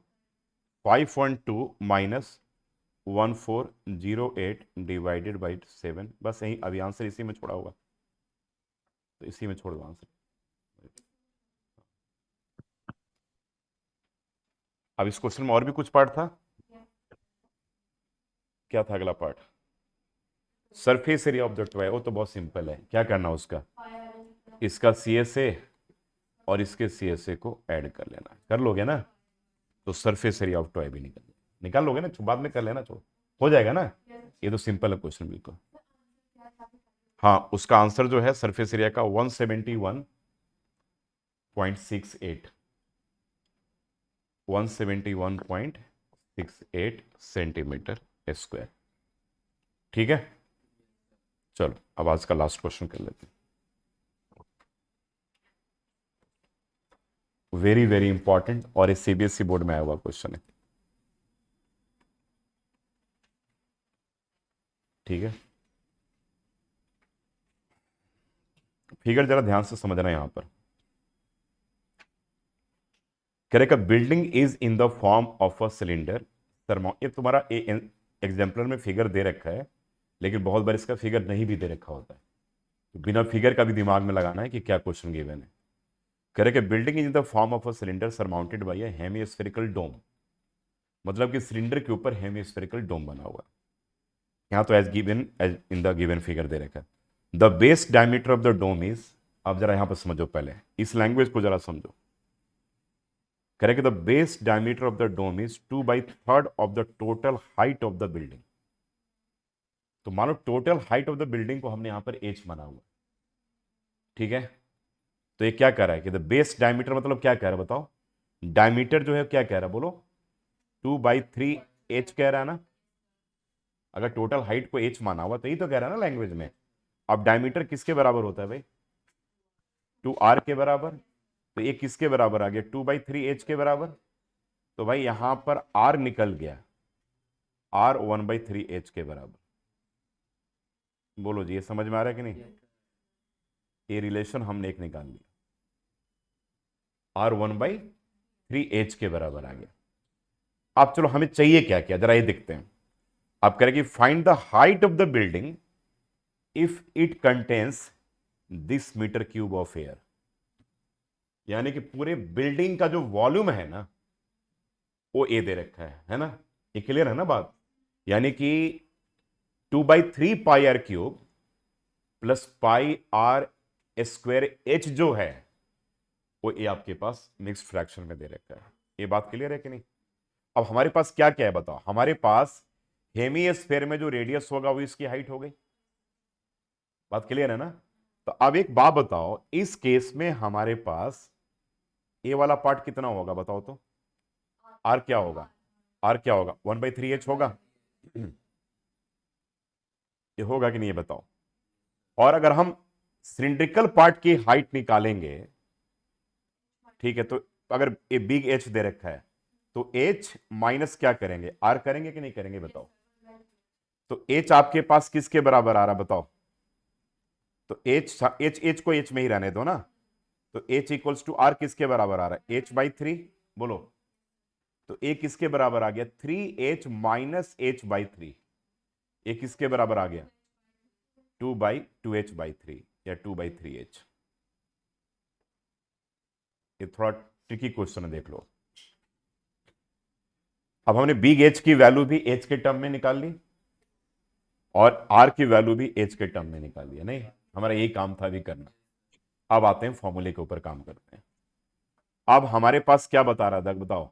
5.2 माइनस 1408 डिवाइडेड बाई 7, बस यही, अभी आंसर इसी में छोड़ा होगा, तो इसी में छोड़ दो आंसर। अब इस क्वेश्चन में और भी कुछ पार्ट था, क्या था अगला part, surface area of the toy, वो तो बहुत सिंपल है, क्या करना उसका, इसका CSA और इसके CSA को ऐड कर लेना, कर लोगे ना, तो सरफेस एरिया ऑफ टॉय भी निकाल लोगे ना, बाद में कर लेना, छोड़ो, हो जाएगा ना। ये तो सिंपल है क्वेश्चन बिल्कुल। हाँ, उसका आंसर जो है सरफेस एरिया का 171.68 171.68 सेंटीमीटर स्क्वायर, ठीक है। चलो अब आज का लास्ट क्वेश्चन कर लेते हैं, वेरी वेरी इंपॉर्टेंट, और ये CBSE बोर्ड में आया हुआ क्वेश्चन है, ठीक है। फिगर जरा ध्यान से समझना यहां पर, correct, building is in the form of a cylinder, ये तुम्हारा एग्जाम्पलर में फिगर दे रखा है, लेकिन बहुत बार इसका फिगर नहीं भी दे रखा होता है, तो बिना फिगर का भी दिमाग में लगाना है कि क्या क्वेश्चन गिवन है। Correct, building is in the form of a cylinder surmounted by a hemispherical dome, मतलब कि सिलेंडर के ऊपर हेमिस्फेरिकल डोम बना हुआ है, यहाँ तो as given, as in the given figure दे रखा है। The base diameter of the dome is, अब जरा यहां पर समझो, पहले इस लैंग्वेज को जरा समझो, correct, the base diameter of the dome is 2/3 of the total height of the building, तो मानो total height of the building को हमने यहां पर h माना हुआ, ठीक है। तो ये क्या कह रहा है कि द बेस डायमीटर मतलब क्या कह रहा है बताओ, डायमीटर जो है क्या कह रहा है बोलो, 2/3 h कह रहा है ना, अगर टोटल हाइट को h माना हुआ तो यही तो कह रहा है ना लैंग्वेज में। अब डायमीटर किसके बराबर होता है भाई, 2r के बराबर, तो ये किसके बराबर आ गया, 2/3 h के बराबर, तो भाई यहां पर r निकल गया, r 1/3 h के बराबर, बोलो जी ये समझ में आ रहा है कि नहीं, ये रिलेशन हमने एक निकाल लिया, r 1/3 h के बराबर आ गया। अब चलो हमें चाहिए क्या क्या, जरा ये देखते हैं। आप करेंगे find the height of the building if it contains this metre cube of air, यानी कि पूरे बिल्डिंग का जो वॉल्यूम है ना, वो ए दे रखा है ना, ये क्लियर है ना बात, यानी कि 2/3 πr³ प्लस πr² h जो है वो ये आपके पास मिक्स्ड फ्रैक्शन में दे रखा है, ये बात क्लियर है कि नहीं। अब हमारे पास क्या क्या है बताओ, हमारे पास हेमिस्फेयर में जो रेडियस होगा वो इसकी हाइट हो गई, बात क्लियर है ना। तो अब एक बात बताओ, इस केस में हमारे पास ए वाला पार्ट कितना होगा बताओ तो, आर क्या होगा, आर क्या होगा, 1/3 h होगा, ये होगा कि नहीं ये बताओ। और अगर हम सिलिंड्रिकल पार्ट की हाइट निकालेंगे, ठीक है, तो अगर ए बिग एच दे रखा है तो एच माइनस क्या करेंगे, आर करेंगे कि नहीं करेंगे बताओ। तो एच आपके पास किसके बराबर आ रहा बताओ। तो एच एच एच को एच में ही रहने दो ना। तो एच इक्वल्स टू आर किसके बराबर आ रहा है, एच बाई थ्री। बोलो, तो ए किसके बराबर आ गया, 3h minus h by three. ए किसके बराबर आ गया, 2/2h/3 या 2/3h। ये थोड़ा ट्रिकी क्वेश्चन है, देख लो। अब हमने बिग एच की वैल्यू भी एच के टर्म में निकाल ली और आर की वैल्यू भी एच के टर्म में निकाल लिया। नहीं, हमारा यही काम था अभी करना। अब आते हैं फॉर्मूले के ऊपर काम करते हैं। अब हमारे पास क्या बता रहा था बताओ।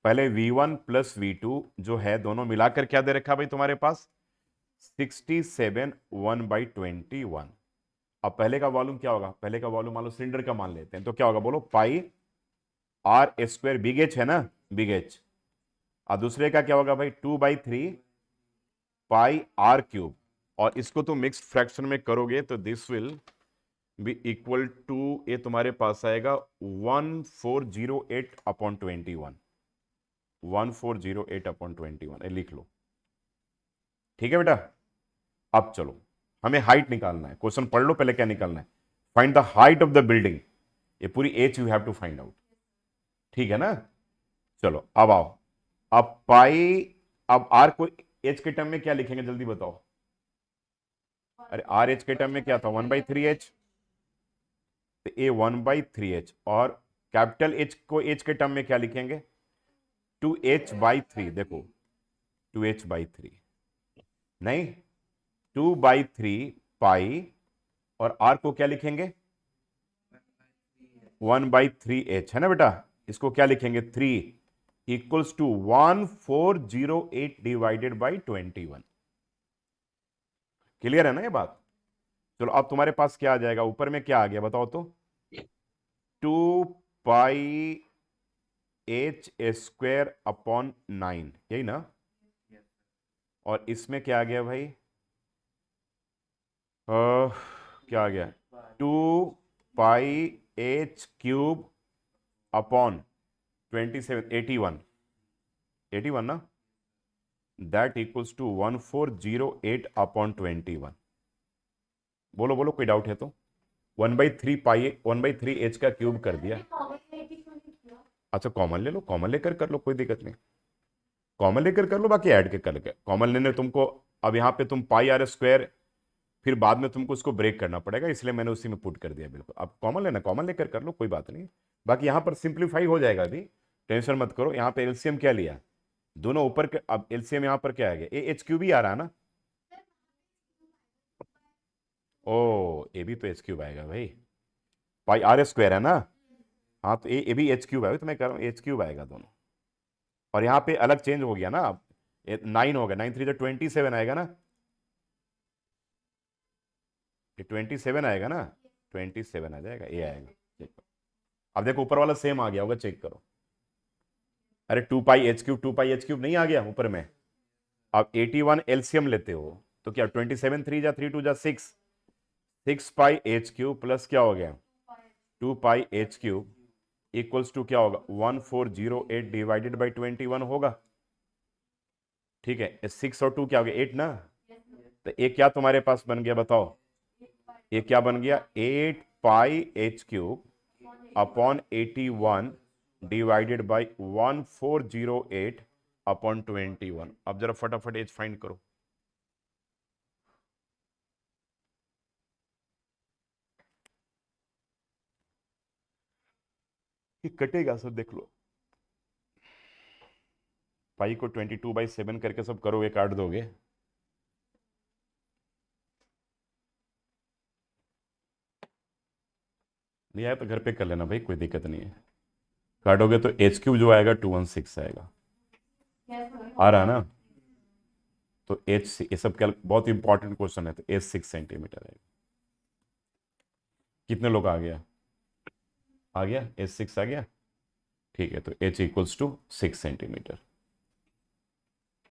पहले v1 प्लस v2 जो है दोनों मिलाकर क्या दे रखा भाई तुम्हारे पास, 67 1/21। अब पहले का वॉल्यूम क्या होगा, पहले का वॉल्यूम मान लो सिलेंडर का मान लेते हैं, तो क्या होगा बोलो, pi r square, big H है ना, बिग एच। और दूसरे का क्या होगा भाई, 2/3 पाई आर क्यूब। और इसको तो मिक्स्ड फ्रैक्शन में करोगे तो this will be equal to, ये तुम्हारे पास आएगा 1408/21। 1408/21 लिख लो, ठीक है बेटा। अब चलो, हमें हाइट निकालना है। क्वेश्चन पढ़ लो पहले क्या निकालना है, find the height of the building. ये पूरी H you have to find out, ठीक है ना। चलो अब आओ, अब पाई, अब आर को एच के टर्म में क्या लिखेंगे जल्दी बताओ। अरे आर एच के टर्म में क्या था, 1/3h। तो ए 1/3h, और कैपिटल एच को एच के टर्म में क्या लिखेंगे, 2h/3। देखो 2h/3 नहीं, 2/3 पाई, और आर को क्या लिखेंगे, 1/3h है ना बेटा। इसको क्या लिखेंगे, 3 इक्वल्स टू 1408/21। क्लियर है ना ये बात। चलो अब तुम्हारे पास क्या आ जाएगा, ऊपर में क्या आ गया बताओ तो, 2πh² यही ना। और इसमें क्या आ गया भाई, क्या आ गया, 2πh³ 81 ना, दैट इक्वल्स टू 1408/21। बोलो बोलो, कोई डाउट है तो। 1/3 का क्यूब कर दिया। अच्छा कॉमन ले लो, कॉमन लेकर कर लो, कोई दिक्कत नहीं, कॉमन लेकर कर लो, बाकी ऐड के कर लो। कॉमन लेने तुमको, अब यहाँ पे तुम पाई आर स्क्वायर, फिर बाद में तुमको उसको ब्रेक करना पड़ेगा, इसलिए मैंने उसी में पुट कर दिया। बिल्कुल, अब कॉमन लेना, कॉमन लेकर कर लो, कोई बात नहीं। बाकी यहाँ पर सिंप्लीफाई हो जाएगा, अभी टेंशन मत करो। यहाँ पे एलसीएम क्या लिया, दोनों ऊपर के। अब एलसीएम यहाँ पर क्या आ गया, एच क्यूब ही आ रहा है ना। ओ ए भी तो एच क्यूब आएगा भाई, पाई आर स्क्वायर है ना। हाँ तो ए भी एच क्यूब आएगा, तो मैं कह रहा हूँ एच क्यूब आएगा दोनों। और यहाँ पे अलग चेंज हो गया ना, अब 9 हो गया, 9 3 27 आएगा ना, ये 27 आएगा ना, 27 आ जाएगा, ये आएगा। चेक करो, अब देखो ऊपर वाला सेम आ गया होगा, चेक करो। अरे 2πh³ नहीं आ गया ऊपर में। अब 81 एलसीएम लेते हो तो क्या, 27 3 जा 3 2 जा 6, 6πh³ प्लस क्या हो गया, 2πh³ इक्वल्स टू क्या होगा, 1408/21 होगा। ठीक है, 6 और 2 क्या हो गया, 8 ना। तो ये क्या तुम्हारे पास बन गया बताओ, ये क्या बन गया, 8πh³/81/1408/21। अब जरा फटाफट एज फाइंड करो। ये कटेगा सब, देख लो। पाई को 22/7 करके सब करोगे, काट दोगे। नहीं आया तो घर पे कर लेना भाई, कोई दिक्कत नहीं है। काटोगे तो h³ जो आएगा 216 आएगा, आ रहा ना। तो एच, ये सब क्या, बहुत इंपॉर्टेंट क्वेश्चन है। तो एच 6 सेंटीमीटर आएगा। कितने लोग आ गया, आ गया, एच 6 आ गया। ठीक है, तो h इक्वल्स टू 6 सेंटीमीटर।